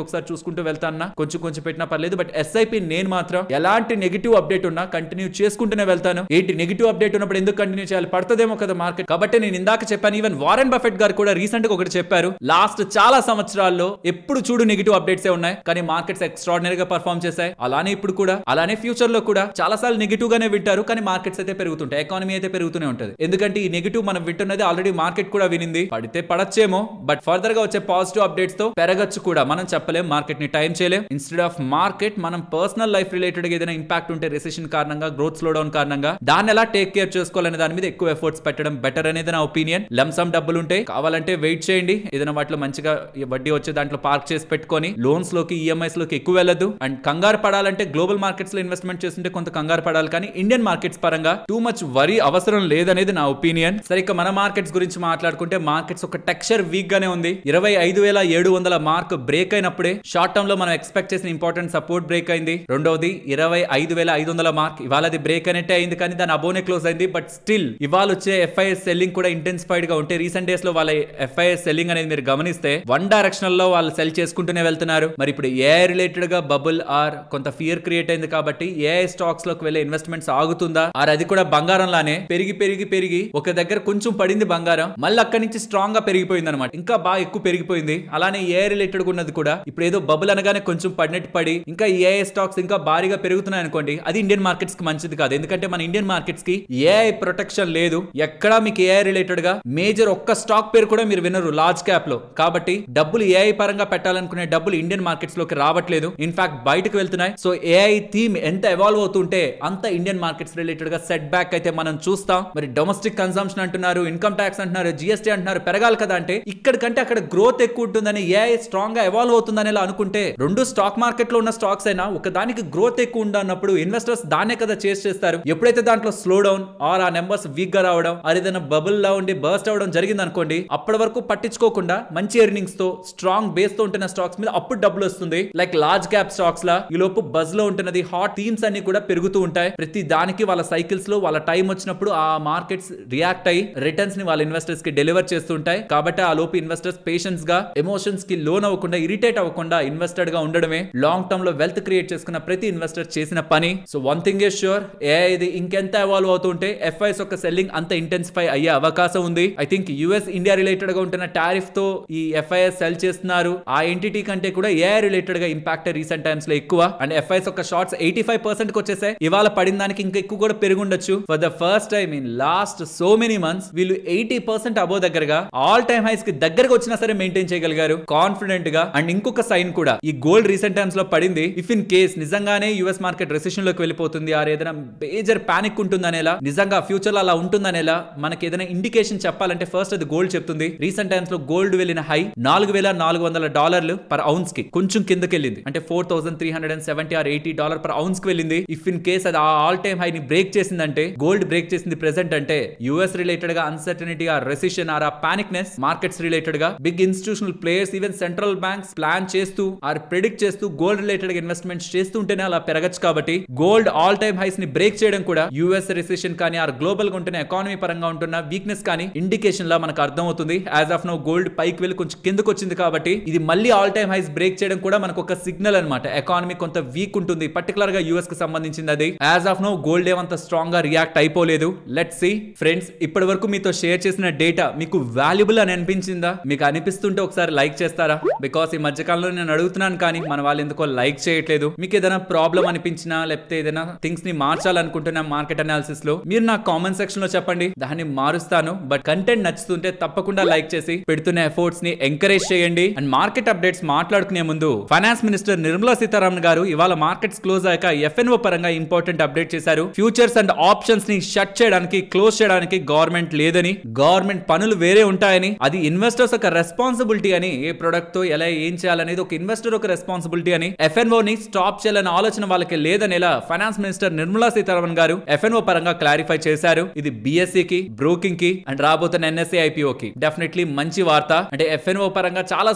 [SPEAKER 1] ఒకసారి చూసుకుంటూ వెళ్తాన్నా, కొంచెం పెట్టినా పర్లేదు. బట్ ఎస్ఐపి నేను మాత్రం ఎలాంటి నెగిటివ్ అప్డేట్ ఉన్నా కంటిన్యూ చేసుకుంటూనే వెళ్తాను. ఏంటి నెగిటివ్ అప్డేట్ ఉన్నప్పుడు ఎందుకు కంటిన్యూ చేయాలి, పడుతుందేమో కదా మార్కెట్. కాబట్టి నేను ఇందాక చెప్పాను, ఈవెన్ వారెన్ బఫెట్ గారు కూడా రీసెంట్ గా ఒకటి చెప్పారు, లాస్ట్ చాలా సంవత్సరాల్లో ఎప్పుడు చూడు నెగిటివ్ అప్డేట్స్ ఉన్నాయి కానీ మార్కెట్స్ ఎక్స్ట్రాడినరీ గా పర్ఫార్మ్ చేశాయి. అలానే ఇప్పుడు కూడా, అలానే ఫ్యూచర్ లో కూడా చాలా సార్లు నెగిటివ్ గానే వింటారు కానీ మార్కెట్స్ అయితే పెరుగుతుంటాయి, ఎకానమీ అయితే పెరుగుతూనే ఉంటుంది. ఎందుకంటే ఈ నెగిటివ్ మనం వింటున్నది ఆల్రెడీ మార్కెట్ కూడా వినింది. పడితే పడచ్చేమో, బట్ ఫర్దర్ గా వచ్చే పాజిటివ్ అప్డేట్స్ తో పెరగచ్చు కూడా. మనం చెప్పలేం, మార్కెట్ ని టైం చేయలేం. ఇన్స్టెడ్ ఆఫ్ మార్కెట్ మనం పర్సనల్ లైఫ్ రిలేటెడ్ గా ఏదైనా ఇంపాక్ట్ ఉంటే, రెసిషన్ కారణంగా, గ్రోత్ స్లో డౌన్ కారణంగా, దాన్ని ఎలా టేక్ కేర్ చేసుకోవాలనే దాని మీద ఎక్కువ ఎఫర్ట్స్ పెట్టడం బెటర్ అనేది నా ఒపీనియన్. లంసమ్ డబ్బులు ఉంటే కావాలంటే వెయిట్ చేయండి, ఏదైనా వాటిలో మంచిగా వడ్డీ వచ్చే దాంట్లో పార్క్ చేసి పెట్టుకొని లోన్స్ లోకి, ఈఎంఐస్ లోకి ఎక్కువ వెళ్ళదు. అండ్ కంగారు పడాలంటే గ్లోబల్ మార్కెట్స్ లో ఇన్వెస్ట్మెంట్ చేస్తుంటే కొంత కంగారు పడాలి, కానీ ఇండియన్ మార్కెట్స్ పరంగా టూ మచ్ వరీ అవసరం లేదనేది నా ఒపీనియన్. సరే, ఇక మన మార్కెట్స్ గురించి మాట్లాడుకుంటే, మార్కెట్స్ ఒక టెక్స్చర్ వీక్ గానే ఉంది. 25,700 మార్క్ బ్రేక్ అయినప్పుడే షార్ట్ టర్మ్ లో మనం ఎక్స్పెక్ట్ చేసిన ఇంపార్టెంట్ సపోర్ట్ బ్రేక్ అయింది. రెండోది 25,500 మార్క్, ఇవాళ అది బ్రేక్ అనేట్టే అయింది కానీ దాని అబోనే క్లోజ్ అయింది. బట్ స్టిల్ ఇవాళ వచ్చే ఎఫ్ఐఎస్ సెల్లింగ్ కూడా ఇంటెన్సిఫైడ్ గా ఉంటే, రీసెంట్ డేస్ లో వాళ్ళ ఎఫ్ఐఎస్ సెల్లింగ్ అనేది మీరు గమనిస్తే వన్ డైరెక్షనల్ లో వాళ్ళు సెల్ చేసుకుంటూనే వెళ్తున్నారు. మరి ఇప్పుడు ఏఐ రిలేటెడ్ గా బబుల్ ఆర్ కొంత ఫియర్ క్రియేట్ అయింది కాబట్టి ఏఐ స్టాక్స్ లోకి వెళ్ళే ఇన్వెస్ట్మెంట్స్ ఆగుతుందా, ఆర్ అది కూడా బంగారం లానే పెరిగి పెరిగి పెరిగి ఒక దగ్గర కొంచెం పడింది బంగారం, మళ్ళీ అక్కడి నుంచి స్ట్రాంగ్ గా పెరిగిపోయింది అనమాట, ఇంకా బాగా ఎక్కువ పెరిగిపోయింది. అలానే ఏఐ రిలేటెడ్ గా ఉన్నది కూడా ఇప్పుడు ఏదో బబుల్ అనగానే కొంచెం పడినట్టు పడి ఇంకా ఏఐ స్టాక్స్ ఇంకా భారీగా పెరుగుతున్నాయి అనుకోండి, అది ఇండియన్ మార్కెట్స్ కి మంచిది కాదు. ఎందుకంటే మన ఇండియన్ మార్కెట్స్ కి ఏఐ ప్రొటెక్షన్ లేదు. ఎక్కడా మీకు ఏఐ రిలేటెడ్ గా మేజర్ ఒక్క స్టాక్ పేరు కూడా మీరు వినరు లార్జ్ క్యాప్ లో. కాబట్టి డబ్బులు ఏఐ పరంగా పెట్టాలనుకునే డబ్బులు ఇండియన్ మార్కెట్స్ లోకి రావట్లేదు, ఇన్ఫాక్ట్ బయటకు వెళ్తున్నాయి. సో ఏఐ థీమ్ ఎంత ఎవాల్వ్ అవుతుంటే అంత ఇండియన్ మార్కెట్స్ రిలేటెడ్ గా సెట్ బ్యాక్ అయితే మనం చూస్తాం. మరి డొమెస్టిక్ కన్సంప్షన్ అంటున్నారు, ఇన్కమ్ ట్యాక్స్ అంటున్నారు, జిఎస్టీ అంటున్నారు, పెరగాలి కదా అంటే ఇక్కడ కంటే అక్కడ గ్రోత్ ఎక్కువ ఉంటుందని ఏఐ స్ట్రాంగ్ గా ఎవాల్వ్ అవుతుందని అనుకుంటే రెండు స్టాక్ మార్కెట్ లో ఉన్న స్టాక్స్ అయినా ఒక దానికి గ్రోత్ ఎక్కువ ఉండన్నప్పుడు ఇన్వెస్టర్స్ దాన్నే కదా చేస్తారు. ఎప్పుడైతే దాంట్లో స్లో డౌన్ ఆర్ ఆ నెంబర్స్ వీక్ గా రావడం ఆర్ ఏదైనా బబుల్ లా ఉండి బర్స్ట్ అవడం జరిగింది అనుకోండి, అప్పటి వరకు పట్టించుకోకుండా మంచి ఎర్నింగ్స్ తో స్ట్రాంగ్ బేస్ తో ఉంటున్న స్టాక్స్ మీద అప్పుడు డబ్బులు వస్తుంది. లైక్ లార్జ్ క్యాప్ స్టాక్స్ లా ఈ లోపు బజ్ లో ఉంటున్నది హాట్ థీమ్స్ అన్ని కూడా పెరుగుతూ ఉంటాయి. ప్రతి దానికి వాళ్ళ సైకిల్స్ లో వాళ్ళ టైం వచ్చినప్పుడు ఆ మార్కెట్స్ రియాక్ట్ అయ్యి రిటర్న్స్ ని వాళ్ళ ఇన్వెస్టర్స్ కి డెలివర్ చేస్తుంటాయి. కాబట్టి ఆ లోపు ఇన్వెస్టర్స్ పేషెన్స్ గా ఎమోషన్స్ కి లోన్ అవ్వకుండా ఇరిటేట్ అవ్వకుండా ఇన్వెస్టెడ్ గా ఉండడమే లాంగ్ టర్మ్ లో వెల్త్ క్రియేట్ చేసుకున్న ప్రతి ఇన్వెస్టర్ చేసిన పని. So one thing is sure, AI ఇది ఇంకెంత ఎవాల్వ్ అవుతుంటే ఎఫ్ఐఎస్ యొక్క సెల్లింగ్ అంత ఇంటెన్సిఫై అయ్యే అవకాశం ఉంది. I think US India related గా ఉంటున్న టారిఫ్ తో ఈ ఎఫ్ఐఎస్ సెల్ చేస్తున్నారు. ఆ ఎంటిటీ కంటే కూడా ఏఐ రిలేటెడ్ గా ఇంపాక్ట్ రీసెంట్ టైమ్స్ లో ఎక్కువ. అండ్ ఎఫ్ఐఎస్ యొక్క షార్ట్స్ 85% కి వచ్చేసాయి. ఇవాళ పడిన దానికి ఇంకా ఎక్కువ కూడా పెరుగుండొచ్చు. For the first time in last so many months వీళ్ళు 80% అబోవ్ దగ్గరగా ఆల్ టైమ్ హైస్ కి దగ్గరగా వచ్చినా సరే మెయింటైన్ చేయగలిగారు కాన్ఫిడెంట్ గా. అండ్ ఇంకొక సైన్ కూడా ఈ గోల్డ్ రీసెంట్ టైమ్స్ లో పడింది. ఇఫ్ ఇన్ కేస్ నిజంగానే యుఎస్ మార్కెట్ రెసిషన్ లోకి వెళ్ళిపోతుంది ఆర్ ఏదైనా మేజర్ పానిక్ ఉంటుందనేలా, నిజంగా ఫ్యూచర్ లో అలా ఉంటుందనేలా మనకి ఏదైనా ఇండికేషన్ చెప్పాలంటే ఫస్ట్ అది గోల్డ్ చెప్తుంది. రీసెంట్ టైమ్స్ లో గోల్డ్ వెళ్ళిన హై $4,400 పర్ ఔన్స్ కి కొంచెం కిందకి వెళ్ళింది. అంటే $4,370 ఆర్ $80 పర్ ఔన్స్ కి వెళ్ళింది. ఇఫ్ ఇన్ కేస్ అది ఆల్ టైమ్ హై ని బ్రేక్ చేసిందంటే, గోల్డ్ బ్రేక్ చేసింది ప్రెసెంట్ అంటే యుఎస్ రిలేటెడ్ గా అన్సర్టనిటీ ఆర్ రెసిషన్ ఆర్ ఆ పానిక్నెస్ మార్కెట్స్ రిలేటెడ్ గా big institutional players even central banks plan చేస్తూ ఆర్ ప్రెడిక్ట్ చేస్తూ గోల్డ్ రిలేటెడ్ గా ఇన్వెస్ట్మెంట్స్ చేస్తుంటేనే అలా పెరగచ్చు. కాబట్టి గోల్డ్ ఆల్ టైమ్ హైస్ ని బ్రేక్ చేయడం కూడా యుఎస్ రెసిషన్ కానీ ఆర్ గ్లోబల్ గా ఉంటున్న ఎకానమీ పరంగా ఉంటున్న వీక్నెస్ కానీ ఇండికేషన్ లా మనకు అర్థం అవుతుంది. యాజ్ ఆఫ్ నౌ గోల్డ్ పైకి వెళ్ళి కొంచెం కిందకు వచ్చింది కాబట్టి ఇది మళ్ళీ ఆల్ టైమ్ హైస్ బ్రేక్ చేయడం కూడా మనకు ఒక సిగ్నల్ అనమాట. ఎకానమీ కొంత వీక్ ఉంటుంది, పర్టికులర్ గా యుఎస్ కి సంబంధించింది అది. యాజ్ ఆఫ్ నౌ గోల్డ్ ఏమంత స్ట్రాంగ్ గా రియాక్ట్ అయిపోలేదు. లెట్స్ సీ ఫ్రెండ్స్, ఇప్పటి వరకు మీతో షేర్ చేసిన డేటా మీకు వాల్యుబుల్ అని అనిపించిందా? మీకు అనిపిస్తుంటే ఒకసారి లైక్ చేస్తారా? బికాస్ ఈ మధ్యకాలంలో నేను అడుగుతున్నాను కానీ మన వాళ్ళు ఎందుకో లైక్ చేయట్లేదు. మీకు ఏదైనా ప్రాబ్లం అనిపించినా లేకపోతే ఏదైనా థింగ్స్ ని మార్చాలనుకుంటున్నా మార్కెట్ అనాలిసిస్ లో మీరు నా కామెంట్ సెక్షన్ లో చెప్పండి, దాన్ని మారుస్తాను. బట్ కంటెంట్ నచ్చుతుంటే తప్పకుండా లైక్ చేసి పెడుతున్న ఎఫర్ట్స్ ని ఎంకరేజ్ చేయండి. అండ్ మార్కెట్ అప్డేట్స్ మాట్లాడుకునే ముందు ఫైనాన్స్ మినిస్టర్ నిర్మలా సీతారామన్ గారు ఇవాళ మార్కెట్స్ క్లోజ్ అయ్యాక ఎఫ్ఎన్ఓ పరంగా ఇంపార్టెంట్ అప్డేట్ చేశారు. ఫ్యూచర్స్ అండ్ ఆప్షన్స్ ని షట్ చేయడానికి క్లోజ్ చేయడానికి గవర్నమెంట్ లేదని, గవర్నమెంట్ పనులు వేరే ఉంటాయని, అది ఇన్వెస్టర్స్ ఒక రెస్పాన్సిబిలిటీ అని, ఏ ప్రొడక్ట్ తో ఎలా ఏం చేయాలనేది ఒక ఇన్వెస్టర్ ఒక రెస్పాన్సిబిలిటీ అని, ఎఫ్ఎన్ఓ ని స్టాప్ చేయాలనే ఆలోచన వాళ్ళకి లేదనేలా ఫైనాన్స్ మినిస్టర్ నిర్మలా సీతారామన్ గారు ఎఫ్ఎన్ఓ పరంగా క్లారిఫై చేశారు. ఇది బిఎస్సి కి, బ్రోకింగ్ కి అండ్ రాబోతున్న ఎన్ఎస్సి ఐపీఓ కి డెఫినెట్లీ మంచి వార్త. అంటే ఎఫ్ఎన్ఓ పరంగా చాలా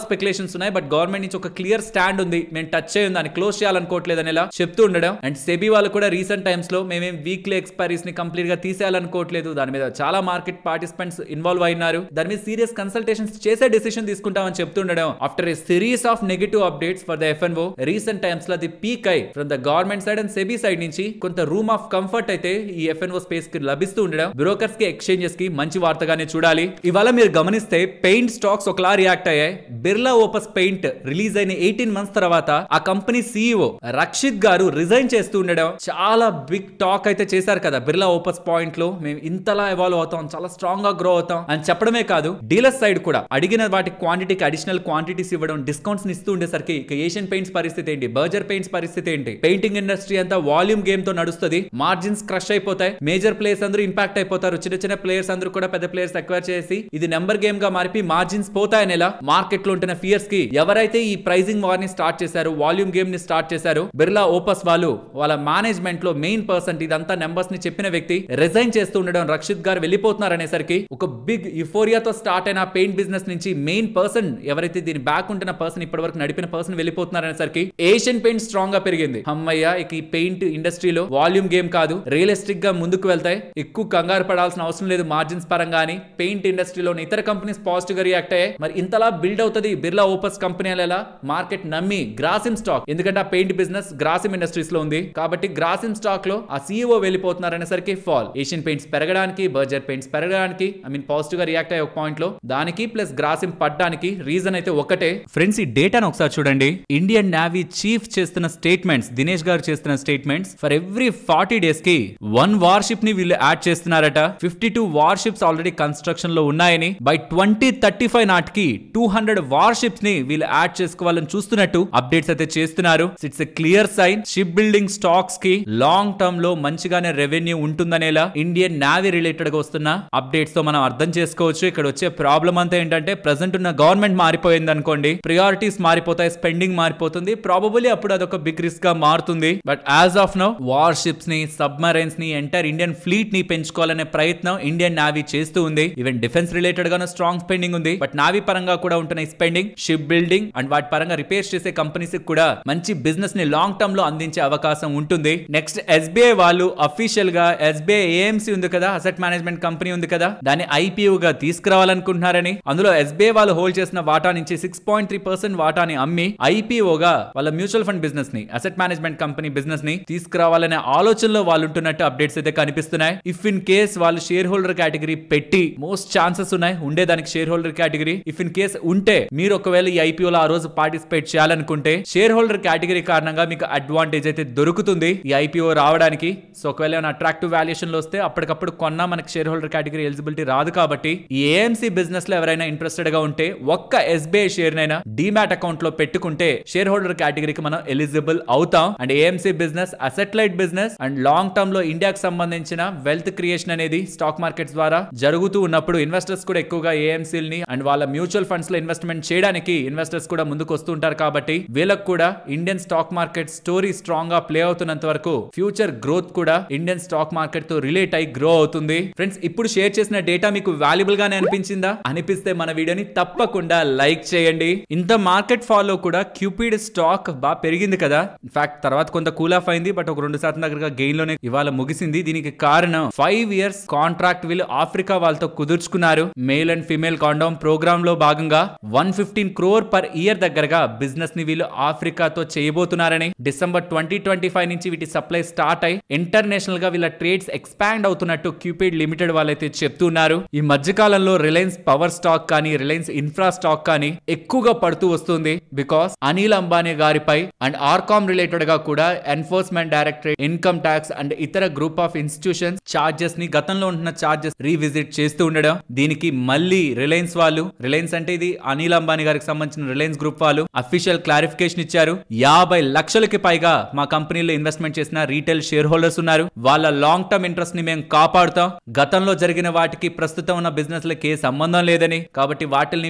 [SPEAKER 1] స్పెక్యులేషన్స్ ఉన్నాయి, బట్ గవర్నమెంట్ నుంచి ఒక క్లియర్ స్టాండ్ ఉంది, మేము టచ్ చేయం దాన్ని క్లోజ్ చేయాలనుకోవట్లేదు అనేలా చెప్తూ ఉండడం. అండ్ సెబీ వాళ్ళు కూడా రీసెంట్ టైమ్స్ లో మేమేం వీక్లీ ఎక్స్పైరీస్ ని కంప్లీట్ గా తీసేయాలనుకోవట్లేదు, దాని మీద చాలా మార్కెట్ పార్టిసిపెంట్స్ ఇన్వాల్వ్ అయినారు, దాని మీద సీరియస్ కన్సల్టేషన్స్ చేసే డెసిషన్ తీసుకుంటామని చెప్తుండడం. After a series of negative updates for the FnO recent times లో ది పీక్ అయి from the government side and SEBI side నుంచి కొంత రూమ్ ఆఫ్ కంఫర్ట్ అయితే ఈ ఎఫ్ఎన్ఓ స్పేస్ కి లభిస్తూ ఉండడం బ్రోకర్స్ కి, ఎక్స్చేంజెస్ కి మంచి వార్తగానే చూడాలి. ఇవాళ మీరు గమనిస్తే పెయింట్ స్టాక్స్ ఒకలా రియాక్ట్ అయ్యాయి. బిర్లా ఓపస్ పెయింట్ రిలీజ్ అయిన 18 మంత్స్ తర్వాత ఆ కంపెనీ సీఈఓ రక్షిత్ గారు రిజైన్ చేస్తూ ఉండడం చాలా బిగ్ టాక్ అయితే చేశారు కదా. బిర్లా ఓపస్ పాయింట్ లో మేము ఇంతలా ఎవాల్వ్ అవుతాం, చాలా స్ట్రాంగ్ గా గ్రో అవుతాం అని చెప్పడమే కాదు, డీలర్ సైడ్ కూడా అడిగిన వాటి క్వాంటిటీకి అడిషనల్ క్వాంటిటీస్ ఇవ్వడం, డిస్కౌంట్స్ ఇస్తూ ఉండేసరికి ఇక ఏషియన్ పెయింట్స్ పరిస్థితి ఏంటి, బర్జర్ పెయింట్స్ పరిస్థితి ఏంటి, పెయింటింగ్ ఇండస్ట్రీ అంతా వాల్యూమ్ గేమ్ తో నడుస్తుంది, మార్జిన్స్ క్రష్ అయిపోతాయి, మేజర్ ప్లేయర్స్ అందరూ ఇంపాక్ట్ అయిపోతారు, చిన్న చిన్న ప్లేయర్స్ అందరూ కూడా పెద్ద ప్లేయర్స్ ఎక్వైర్ చేసి ఇది నెంబర్ గేమ్ గా మారి మార్జిన్స్ పోతాయనేలా మార్కెట్ లో ఉంటున్న ఫియర్స్ కి ఎవరైతే ఈ ప్రైజింగ్ వార్ ని స్టార్ట్ చేశారు, వాల్యూమ్ గేమ్ ని స్టార్ట్ చేశారు, బిర్లా ఓపస్ వాళ్ళు వాళ్ళ మేనేజ్మెంట్ లో మెయిన్ పర్సన్ ఇదంతా నెంబర్స్ ని చెప్పిన వ్యక్తి రిజైన్ చేస్తూ ఉండడం, రక్షిత్ గారు వెళ్ళిపోతున్నారు అనేసరికి ఒక బిగ్ యుఫోరియాతో స్టార్ట్ అయిన పెయింట్ బిజినెస్ నుంచి మెయిన్ పర్సన్ ఎవరైతే దీని బ్యాక్ ఉంటున్న పర్సన్ ఇప్పటి వరకు నడిపిన పర్సన్ వెళ్ళిపోతున్నారు అనేసరికి ఏషియన్ పెయింట్ స్ట్రాంగ్ గా పెరిగింది. అమ్మయ్య, ఇక ఈ పెయింట్ ఇండస్ట్రీలో వాల్యూమ్ గేమ్ కాదు, రియలిస్టిక్ గా ముందుకు వెళ్తాయి, ఎక్కువ కంగారు పడాల్సిన అవసరం లేదు మార్జిన్స్ పరంగా అని పెయింట్ ఇండస్ట్రీలోని ఇతర కంపెనీస్ పాజిటివ్ గా రియాక్ట్ అయ్యాయి. మరి ఇంతలా బిల్డ్ అవుతుంది బిర్లా ఓపస్ కంపెనీ ఎలా, మార్కెట్ మార్కెట్ నమ్మి గ్రాసిమ్ స్టాక్, ఎందుకంటే ఆ పెయింట్ బిజినెస్ గ్రాసిమ్ ఇండస్ట్రీస్ లో ఉంది కాబట్టి గ్రాసిమ్ స్టాక్ లో ఆ CEO వెళ్ళిపోతున్నారు అనేసరికి ఫాల్. ఏషియన్ పెయింట్స్ పెరగడానికి, బర్జర్ పెయింట్స్ పెరగడానికి పాజిటివ్ గా రియాక్ట్ అయ్యే ఒక పాయింట్ లో దానికి ప్లస్ గ్రాసిమ్ పడ్డానికి రీజన్ అయితే ఒకటే ఫ్రెండ్స్. ఈ డేటాను ఒకసారి చూడండి. ఇండియన్ నేవీ చీఫ్ చేస్తున్న స్టేట్మెంట్స్, దినేష్ గారు చేస్తున్న స్టేట్మెంట్స్, ఫర్ ఎవ్రీ 40 days కి 1 వార్షిప్ ని వీళ్ళు యాడ్ చేస్తున్నారట. 52 వార్షిప్స్ ఆల్రెడీ కన్స్ట్రక్షన్ లో ఉన్నాయని, బై 2035 నాటికి 200 వార్షిప్స్ ని వీళ్ళు యాడ్ చేసుకోవాలని చూస్తున్నట్టు అప్డేట్స్ అయితే చేస్తున్నారు. It's a clear sign ship building stocks కి లాంగ్ టర్మ్ లో మంచిగానే రెవెన్యూ ఉంటుందనేలా ఇండియన్ నేవీ రిలేటెడ్ గా వస్తున్న అప్డేట్స్ తో మనం అర్థం చేసుకోవచ్చు. ఇక్కడ వచ్చే ప్రాబ్లం అంతా ఏంటంటే ప్రెసెంట్ ఉన్న గవర్నమెంట్ మారిపోయింది అనుకోండి, ప్రియారిటీస్ మారిపోతాయి, స్పెండింగ్ మారిపోతుంది, ప్రాబబుల్లీ అప్పుడు అదొక బిగ్ రిస్క్ గా మారుతుంది. But as of now warships ని, సబ్మరైన్స్ ని, ఎంటైర్ ఇండియన్ ఫ్లీట్ ని పెంచుకోవాలనే ప్రయత్నం ఇండియన్ నేవీ చేస్తూ ఉంది. ఈవెన్ డిఫెన్స్ రిలేటెడ్ గానే స్ట్రాంగ్ స్పెండింగ్ ఉంది. బట్ నేవీ పరంగా కూడా ఉంటున్న స్పెండింగ్, షిప్ బిల్డింగ్ అండ్ వాటి పరంగా రిపేర్స్ చేసే కంపెనీస్ కూడా మంచి బిజినెస్ ని లాంగ్ టర్మ్ లో అందించే అవకాశం ఉంటుంది. నెక్స్ట్ SBI వాళ్ళు అఫీషియల్ గా SBI AMC ఉంది కదా, అసెట్ మేనేజ్మెంట్ కంపెనీ ఉంది కదా, దాన్ని IPO గా తీసుకురావాలనుకుంటున్నారని, అందులో SBI వాళ్ళు హోల్డ్ చేసిన వాటా నుంచి 6.3% వాటాని అమ్మి IPO గా వాళ్ళ మ్యూచువల్ ఫండ్ బిజినెస్ ని, అసెట్ మేనేజ్మెంట్ కంపెనీ బిజినెస్ ని తీసుకురావాలనే ఆలోచనలో వాళ్ళు ఉంటున్నట్టు అప్డేట్స్ అయితే కనిపిస్తున్నాయి. ఇఫ్ ఇన్ కేస్ వాళ్ళు షేర్ హోల్డర్ కేటగిరీ పెట్టి, మోస్ట్ ఛాన్సెస్ ఉన్నాయి ఉండేదానికి share holder category, if in case ఉంటే మీరు ఒకవేళ ఈ IPO లో ఆ రోజు పార్టిసిపేట్ చేయాలనుకుంటే షేర్ హోల్డర్ కేటగిరీ కారణంగా మీకు అడ్వాంటేజ్ అయితే దొరుకుతుంది ఈ IPO రావడానికి. సో ఒకవేళ అట్రాక్టివ్ వాల్యుయేషన్ లో వస్తే అప్పటికప్పుడు కొన్నా మనకి షేర్ హోల్డర్ కేటగిరీ ఎలిజిబిలిటీ రాదు. కాబట్టి ఈ AMC బిజినెస్ లో ఎవరైనా ఇంట్రెస్టెడ్ గా ఉంటే ఒక్క SBI షేర్ నైనా డీమ్యాట్ అకౌంట్ లో పెట్టుకుంటే షేర్ హోల్డర్ కేటగిరీకి మనం ఎలిజిబుల్ అవుతాం. And AMC business asset light business and long term లో ఇండియాకి సంబంధించిన వెల్త్ క్రియేషన్ అనేది స్టాక్ మార్కెట్స్ ద్వారా జరుగుతూ ఉన్నప్పుడు ఇన్వెస్టర్స్ కూడా ఎక్కువగా AMC ని అండ్ వాళ్ళ మ్యూచువల్ ఫండ్స్ లో ఇన్వెస్ట్మెంట్ చేయడానికి ఇన్వెస్టర్స్ కూడా ముందుకు వస్తూ ఉంటారు. కాబట్టి వీళ్ళకి కూడా Indian stock market story strong గా ప్లే అవుతున్నంత వరకు ఫ్యూచర్ గ్రోత్ కూడా ఇండియన్ స్టాక్ మార్కెట్ తో రిలేట్ అయి గ్రో అవుతుంది. ఫ్రెండ్స్, ఇప్పుడు షేర్ చేసిన డేటా మీకు వాల్యుబుల్ గానే అనిపించిందా? అనిపిస్తే మన వీడియోని తప్పకుండా లైక్ చేయండి. ఇంత మార్కెట్ ఫాలో కూడా క్యూపిడ్ స్టాక్ బాగా పెరిగింది కదా. ఇన్ఫాక్ట్ తర్వాత కొంత కూల్ ఆఫ్ అయింది, బట్ ఒక 2% దగ్గరగా గెయిన్ లోనే ఇవాళ ముగిసింది. దీనికి కారణం 5 years కాంట్రాక్ట్ వీళ్ళు ఆఫ్రికా వాళ్ళతో కుదుర్చుకున్నారు. Male and female condom programme లో భాగంగా 115 crore per year దగ్గరగా బిజినెస్ ని వీళ్ళు ఆఫ్రికాతో చేయబోతున్నారని, డిసెంబర్ 2025 నుంచి వీటి సప్లై స్టార్ట్ అయి ఇంటర్నేషనల్ గా వీళ్ళ ట్రేడ్స్ ఎక్స్పాండ్ అవుతున్నట్టు క్యూపిడ్ లిమిటెడ్ వాళ్ళైతే చెప్తున్నారు. ఈ మధ్య కాలంలో రిలయన్స్ పవర్ స్టాక్ కానీ, రిలయన్స్ ఇన్ఫ్రా స్టాక్ కానీ ఎక్కువగా పడుతూ వస్తుంది. బికాస్ అనిల్ అంబానీ గారిపై అండ్ ఆర్కామ్ రిలేటెడ్ గా కూడా enforcement directorate, income tax and ఇతర గ్రూప్ ఆఫ్ ఇన్స్టిట్యూషన్స్ చార్జెస్ ని, గతంలో ఉంటున్న చార్జెస్ రీవిజిట్ చేస్తూ ఉండడం, దీనికి మళ్ళీ రిలయన్స్ వాళ్ళు, రిలయన్స్ అంటే ఇది అనిల్ అంబానీ గారికి సంబంధించిన రిలయన్స్ గ్రూప్ వాళ్ళు అఫీషియల్ క్లారిఫికేషన్ ఇచ్చారు. 50 లక్షలకి పైగా మా కంపెనీలో ఇన్వెస్ట్మెంట్ చేసిన రీటైల్ షేర్ హోల్డర్స్ ఉన్నారు. వాళ్ళ లాంగ్ టర్మ్ ఇంట్రెస్ట్ ని మేము కాపాడుతాం. గతంలో జరిగిన వాటికి ప్రస్తుతం ఉన్న బిజినెస్ లకి ఏ సంబంధం లేదని, కాబట్టి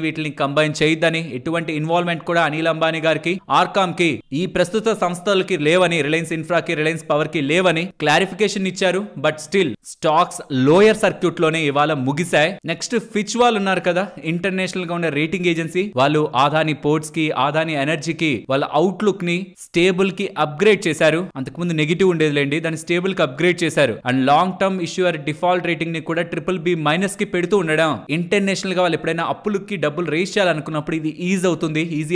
[SPEAKER 1] వీటిని కంబైన్ చేయొద్దని, ఎటువంటి ఇన్వాల్వ్మెంట్ కూడా అనిల్ అంబానీ గారికి, ఆర్కామ్ కి, ఈ ప్రస్తుత సంస్థలకి లేవని, రిలయన్స్ ఇన్ఫ్రాకి, రిలయన్స్ పవర్ కి లేవని క్లారిఫికేషన్ ఇచ్చారు. But still stocks lower circuit లోనే ఇవాళ ముగిశాయి. నెక్స్ట్ ఫిచ్ వాళ్ళు ఉన్నారు కదా, ఇంటర్నేషనల్ గా ఉన్న రేటింగ్ ఏజెన్సీ, వాళ్ళు ఆదాని పోర్ట్స్ కి, ఆదాని ఎనర్జీకి వాళ్ళ అవుట్లుక్ ని స్టేబుల్ కి అప్గ్రేడ్ చేశారు. అంతకుముందు నెగిటివ్ ఉండేదిలేండి, దాన్ని స్టేబుల్ కి అప్గ్రేడ్ చేశారు. And long term issuer default rating ని కూడా BBB- కి పెడుతూ ఉండడం, ఇంటర్నేషనల్ గా వాళ్ళు ఎప్పుడైనా అప్పులకి డబ్బులు రేస్ చేయాలనుకున్నప్పుడు ఇది ఈజీ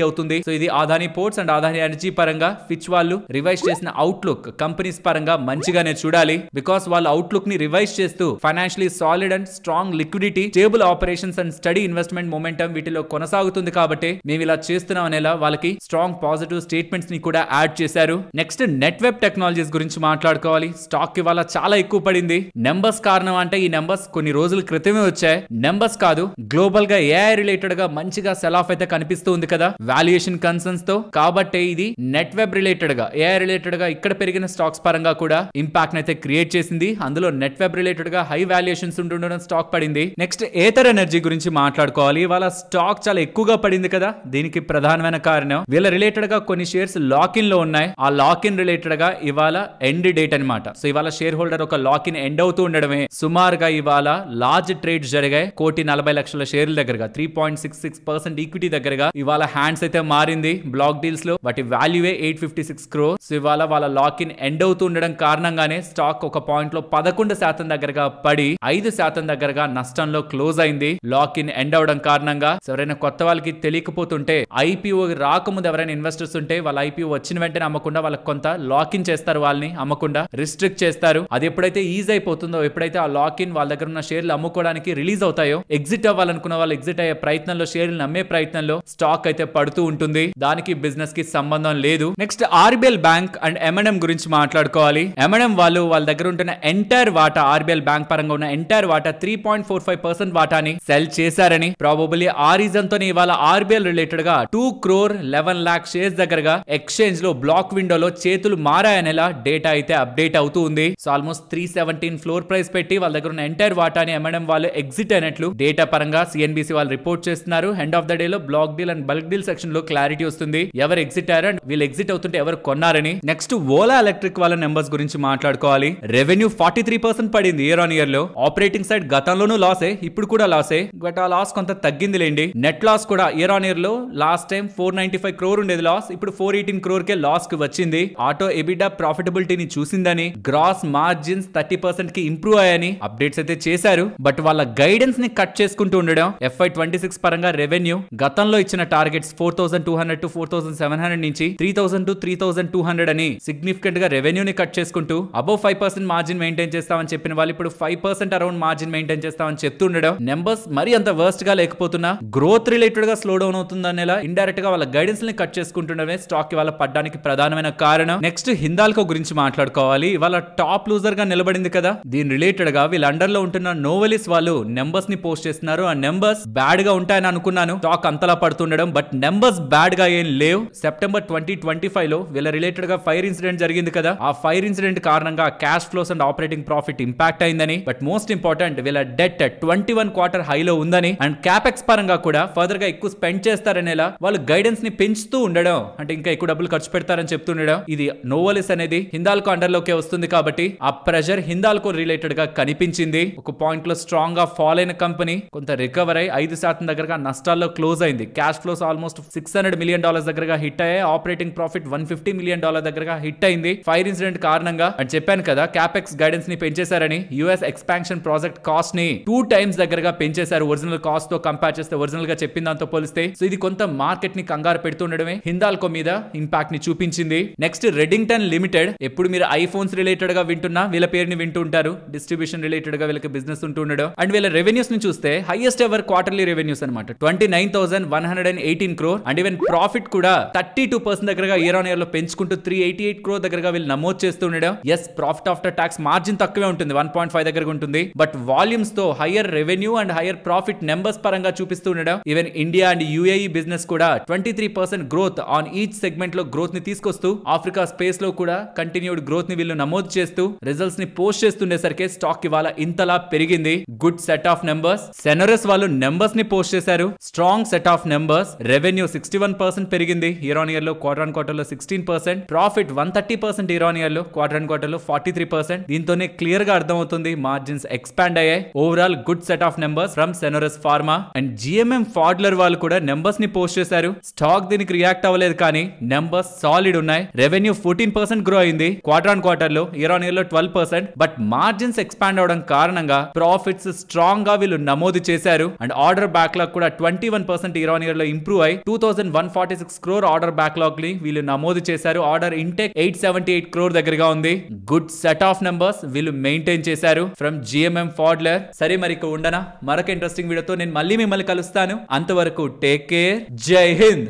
[SPEAKER 1] అవుతుంది. సో ఇది Adani ports and Adani energy పరంగా ఫిచ్ వాళ్ళు రివైజ్ చేసిన అవుట్లుక్ కంపెనీస్ పరంగా మంచిగానే చూడాలి. బికాస్ వాళ్ళ అవుట్లుక్ ని రివైజ్ చేస్తూ financially solid and strong liquidity, stable operations and study investment momentum వీటిలో కొనసాగుతుంది. కాబట్టి మేము ఇలా చేస్తున్నాం అనేలా వాళ్ళకి స్ట్రాంగ్ పాజిటివ్ స్టేట్మెంట్స్ ని కూడా యాడ్ చేశారు. నెక్స్ట్ నెట్ వెబ్ టెక్నాలజీస్ గురించి మాట్లాడుకోవాలి. స్టాక్ ఇవాళ చాలా ఎక్కువ పడింది. నెంబర్స్ కారణం అంటే ఈ నెంబర్స్ కొన్ని రోజుల క్రితమే వచ్చాయి, నెంబర్స్ కాదు. గ్లోబల్ గా AI రిలేటెడ్ గా మంచిగా సెల్ ఆఫ్ అయితే కనిపిస్తూ ఉంది కదా వాల్యుయేషన్ కన్సర్న్స్ తో. కాబట్టి ఇది నెట్ వెబ్ రిలేటెడ్ గా, AI రిలేటెడ్ గా ఇక్కడ పెరిగిన స్టాక్స్ పరంగా కూడా ఇంపాక్ట్ అయితే క్రియేట్ చేసింది. అందులో నెట్ వెబ్ రిలేటెడ్ గా హై వాల్యుయేషన్స్ ఉంటుండడం స్టాక్ పడింది. నెక్స్ట్ ఏథర్ ఎనర్జీ గురించి మాట్లాడుకోవాలి. వాళ్ళ స్టాక్ చాలా ఎక్కువగా పడింది కదా, దీనికి ప్రధానమైన కారణం వీళ్ళ రిలేటెడ్ గా కొన్ని షేర్స్ లాక్ ఇన్ లో ఉన్నాయి. ఆ లాక్ ఇన్ రిలేటెడ్ గా ఇవాళ ఎండ్ డేట్ అనమాట. సో ఇవాళ షేర్ హోల్డర్ ఒక లాక్ ఇన్ ఎండ్ అవుతూ ఉండడమే సుమారుగా ఇవాళ లార్జ్ ట్రేడ్స్ జరిగాయి. 1,40,00,000 షేర్ల దగ్గరగా 3.66% ఈక్విటీ దగ్గరగా ఇవాళ హ్యాండ్స్ అయితే మారింది బ్లాక్ డీల్స్ లో. వాటి వాల్యూవే 856 crore. సో ఇవాళ వాళ్ళ లాక్ ఇన్ ఎండ్ అవుతూ ఉండడం కారణంగానే స్టాక్ ఒక పాయింట్ లో 11% దగ్గరగా పడి 5% దగ్గరగా నష్టంలో క్లోజ్ అయింది లాక్ ఇన్ ఎండ్ అవడం కారణంగా. ఎవరైనా కొత్త వాళ్ళకి తెలియకపోతుంటే IPO రాకముందు ఎవరైనా ఇన్వెస్టర్స్ ఉంటే వాళ్ళ ఐపీఓ వచ్చిన వెంటనే అమ్మకుండా వాళ్ళకి కొంత లాక్ ఇన్ చేస్తారు, వాళ్ళని అమ్మకుండా రిస్ట్రిక్ట్ చేస్తారు. అది ఎప్పుడైతే ఈజీ అయిపోతుందో, ఎప్పుడైతే ఆ లాక్ ఇన్ వాళ్ళ దగ్గర ఉన్న షేర్లు అమ్ముకోవడానికి రిలీజ్ అవుతాయో, ఎగ్జిట్ అవ్వాలనుకున్న వాళ్ళు ఎగ్జిట్ అయ్యే ప్రయత్నంలో, షేర్లు అమ్మే ప్రయత్నంలో స్టాక్ అయితే పడుతూ ఉంటుంది. దానికి బిజినెస్ కి సంబంధం లేదు. Next RBL bank and M&M గురించి మాట్లాడుకోవాలి. M&M వాళ్ళు వాళ్ళ దగ్గర ఉంటున్న ఎంటైర్ వాటా, ఆర్బిఎల్ బ్యాంక్ పరంగా ఉన్న ఎంటైర్ వాటా 3.45% వాటాని సెల్ చేశారని, ప్రాబబుల్లీ ఆ రీజన్ తోనే ఇవాళ ఆర్బిఎల్ రిలేటెడ్ గా 2,11,00,000 షేర్స్ దగ్గరగా ఎక్స్చేంజ్ లో బ్లాక్ విండోలో చేతులు మారాయనేలా డేటా అయితే అప్డేట్ అవుతూ ఉంది. సో ఆల్మోస్ట్ 317 ఫ్లోర్ ప్రైస్ పెట్టి వాళ్ళ దగ్గర ఉన్న ఎంటైర్ వాటాని M&M వాళ్ళు ఎగ్జిట్ అయినట్లు డేటా పరంగా CNBC వాళ్ళు రిపోర్ట్ చేస్తున్నారు. ఎండ్ ఆఫ్ ద డే లో black deal and bulk deal section లో క్లారిటీ వస్తుంది, ఎవరు ఎగ్జిట్ అయ్యారు అండ్ వీళ్ళు ఎగ్జిట్ అవుతుంటే ఎవరు కొన్నారని. నెక్స్ట్ ఓలా ఎలక్ట్రిక్ వాళ్ళ నెంబర్స్ గురించి మాట్లాడుకోవాలి. రెవెన్యూ 43% పడింది ఇయర్ ఆన్ ఇయర్ లో. ఆపరేటింగ్ సైడ్ గతంలోనూ లాసే, ఇప్పుడు కూడా లాసే, బట్ ఆ లాస్ కొంత తగ్గింది లేండి. నెట్ లాస్ కూడా ఇయర్ ఆన్ ఇయర్ లో లాస్ట్ టైం 495 crore ఉండేది లాస్, ఇప్పుడు 418 crore కే లాస్ కి వచ్చింది. ఆటో ఎబిడా ప్రాఫిటబిలిటీని చూసిందని, గ్రాస్ మార్జిన్స్ 30% కి ఇంప్రూవ్ అయ్యాయని అప్డేట్స్ అయితే చేశారు. బట్ వాళ్ళ గైడెన్స్ ని కట్ చేసుకుంటూ ఉండడం, FY26 పరంగా రెవెన్యూ గతంలో ఇచ్చిన టార్గెట్స్ 4,200 to 4,700 నుంచి 3,000 to 3,200 అని సిగ్నిఫికెంట్ గా రెవెన్యూని కట్ చేసుకుంటూ అబౌవ్ 5% మార్జిన్ మెయింటైన్ చేస్తామని చెప్పిన వాళ్ళు ఇప్పుడు 5% అరౌండ్ మార్జిన్ మెయింటైన్ చేస్తామని చెప్తుండడం, నెంబర్స్ మరి అంత వర్స్ట్ గా లేకపోతున్నా గ్రోత్ రిలేటెడ్ గా స్లో డౌన్ అవుతుందనేలా ఇండైరెక్ట్ గా వాళ్ళ గైడెన్స్ ని కట్ చేసుకుంటుండమే స్టాక్ ఇవాళ పడ్డానికి ప్రధానమైన కారణం. నెక్స్ట్ హిందాల్కో గురించి మాట్లాడుకోవాలి. ఇవాళ టాప్ లూజర్ గా నిలబడింది కదా, దీని రిలేటెడ్ గా వీళ్ళ అండర్ లో ఉంటున్న నోవెలిస్ వాళ్ళు నెంబర్స్ ని పోస్ట్ చేస్తున్నారు. ఆ నెంబర్స్ బ్యాడ్ గా ఉంటాయని అనుకున్నాను, స్టాక్ అంతలా పడుతుండడం, బట్ నెంబర్స్ బ్యాడ్ గా ఏం లేవు. సెప్టెంబర్ 2025 లో వీళ్ళ రిలేటెడ్ గా ఫైర్ ఇన్సిడెంట్ జరిగింది కదా, ఆ ఫైర్ ఇన్సిడెంట్ కారణంగా cash flows and operating profit impact అయిందని, బట్ మోస్ట్ ఇంపార్టెంట్ వీళ్ళ డెట్ 21 క్వార్టర్ హైలో ఉందని అండ్ క్యాపెక్స్ పరంగా కూడా ఫర్దర్ గా ఎక్కువ స్పెండ్ చేస్తారనేలా వాళ్ళు గైడెన్స్ ని పెంచుతూ ఉండడం, అంటే ఇంకా ఎక్కువ డబ్బులు ఖర్చు పెడతారని చెప్తుండడం. ఇది నోవలిస్ అనేది హిందాల్కో అండర్ లోకే వస్తుంది కాబట్టి ఆ ప్రెషర్ హిందాల్కో రిలేటెడ్ గా కనిపించింది. ఒక పాయింట్ లో స్ట్రాంగ్ గా ఫాల్ అయిన కంపెనీ కొంత రికవర్ అయి 5% దగ్గరగా నష్టాల్లో క్లోజ్ అయింది. క్యాష్ ఫ్లోస్ ఆల్మోస్ట్ $600 million దగ్గరగా హిట్ అయ్యాయి. ఆపరేటింగ్ ప్రాఫిట్ $150 million దగ్గరగా హిట్ అయింది ఫైర్ ఇన్సిడెంట్ కారణంగా. అని చెప్పాను కదా, క్యాపెక్స్ గైడెన్స్ ని పెంచేశారని. యుఎస్ ఎక్స్పాన్షన్ ప్రాజెక్ట్ కాస్ట్ ని 2 times దగ్గరగా పెంచేశారు ఒరిజినల్ కాస్ట్ తో కంపేర్ చేస్తే, ఒరిజినల్ గా చెప్పిన దాంతో పోలిస్తే. సో ఇది కొంత మార్కెట్ ని కంగారు పెడుతుండడమే హిందాల్కో మీద ఇంపాక్ట్ ని చూపించింది. Next Redington limited. ఎప్పుడు మీరు ఐఫోన్స్ రిలేటెడ్ గా వింటున్నా వీళ్ళ పేరుని వింటూ ఉంటారు, డిస్ట్రిబ్యూషన్ రిలేటెడ్ గా వీళ్ళకి బిజినెస్ ఉంటుండడం. అండ్ వీళ్ళ రెవెన్యూస్ ని చూస్తే హైయెస్ట్ ఎవర్ క్వార్టర్లీ రెవెన్యూస్ అనమాట, 29,118 crore. అండ్ ఈవెన్ ప్రాఫిట్ కూడా 32% దగ్గరగా ఇయర్ ఆన్ ఇయర్ లో పెంచుకుంటూ 388 crore దగ్గరగా వీళ్ళు నమోదు చేస్తుండడం. Yes, profit after tax margin తక్కువే ఉంటుంది, 1.5 దగ్గరగా ఉంటుంది, బట్ వాల్యూమ్స్ తో higher revenue and higher profit numbers పరంగా చూపిస్తూ ఉండడం. Even India and UAE business కూడా 23% గ్రోత్ ఆన్ ఈచ్ సెగ్మెంట్ లో గ్రోత్ ని తీసుకొస్తూ, ఆఫ్రికా స్పేస్ లో కూడా కంటిన్యూడ్ గ్రోత్ ని వీళ్ళు నమోదు చేస్తూ రిజల్ట్స్ ని పోస్ట్ చేస్తుండేసరికి స్టాక్ ఇవాళ ఇంతలా పెరిగింది. Good set of numbers. సెనరస్ వాళ్ళు నెంబర్స్ ని పోస్ట్ చేశారు, strong set of numbers. Revenue 61% పెరిగింది ఇయర్ ఆన్ ఇయర్ లో, క్వార్టర్ ఆన్ క్వార్టర్ లో 16%, ప్రాఫిట్ 130% ఇయర్ ఆన్ ఇయర్ లో, క్వార్టర్ ఆన్ క్వార్టర్ లో 43%. దీంతోనే క్లియర్ గా అర్థమవుతుంది మార్జిన్స్ ఎక్స్పాండ్ అయ్యాయి. Overall good set of numbers from సెనరస్ pharma. And GMM ఫాడ్లర్ వాళ్ళు కూడా నెంబర్స్ ని పోస్ట్ చేశారు. స్టాక్ దీనికి రియాక్ట్ అవ్వలేదు కానీ నెంబర్స్ సాలిడ్ ఉన్నాయి. రెవెన్యూ 14% గ్రో అయింది క్వార్టర్ ఆన్ క్వార్టర్ లో, ఇయర్ ఆన్ ఇయర్ లో 12%, బట్ మార్జిన్స్ ఎక్స్పాండ్ అవడం కారణంగా ప్రాఫిట్స్ స్ట్రాంగ్ గా వీళ్ళు నమోదు చేశారు. అండ్ ఆర్డర్ బ్యాక్లాగ్ కూడా 21% ఇయర్ ఆన్ ఇయర్ లో ఇంప్రూవ్ అయి 2,146 crore ఆర్డర్ బ్యాక్లాగ్ ని వీళ్ళు నమోదు చేశారు. ఆర్డర్ ఇంటెక్ 878 crore దగ్గరగా ఉంది. గుడ్ సెట్ ఆఫ్ నెంబర్స్ వీళ్ళు మెయింటైన్ చేశారు ఫ్రమ్ GMM ఫాడ్లర్. సరే మరి ఇక ఉండనా, మరొక ఇంట్రెస్టింగ్ వీడియోతో నేను మళ్ళీ మిమ్మల్ని కలుస్తాను. అంతవరకు టేక్ కేర్, జై హింద్.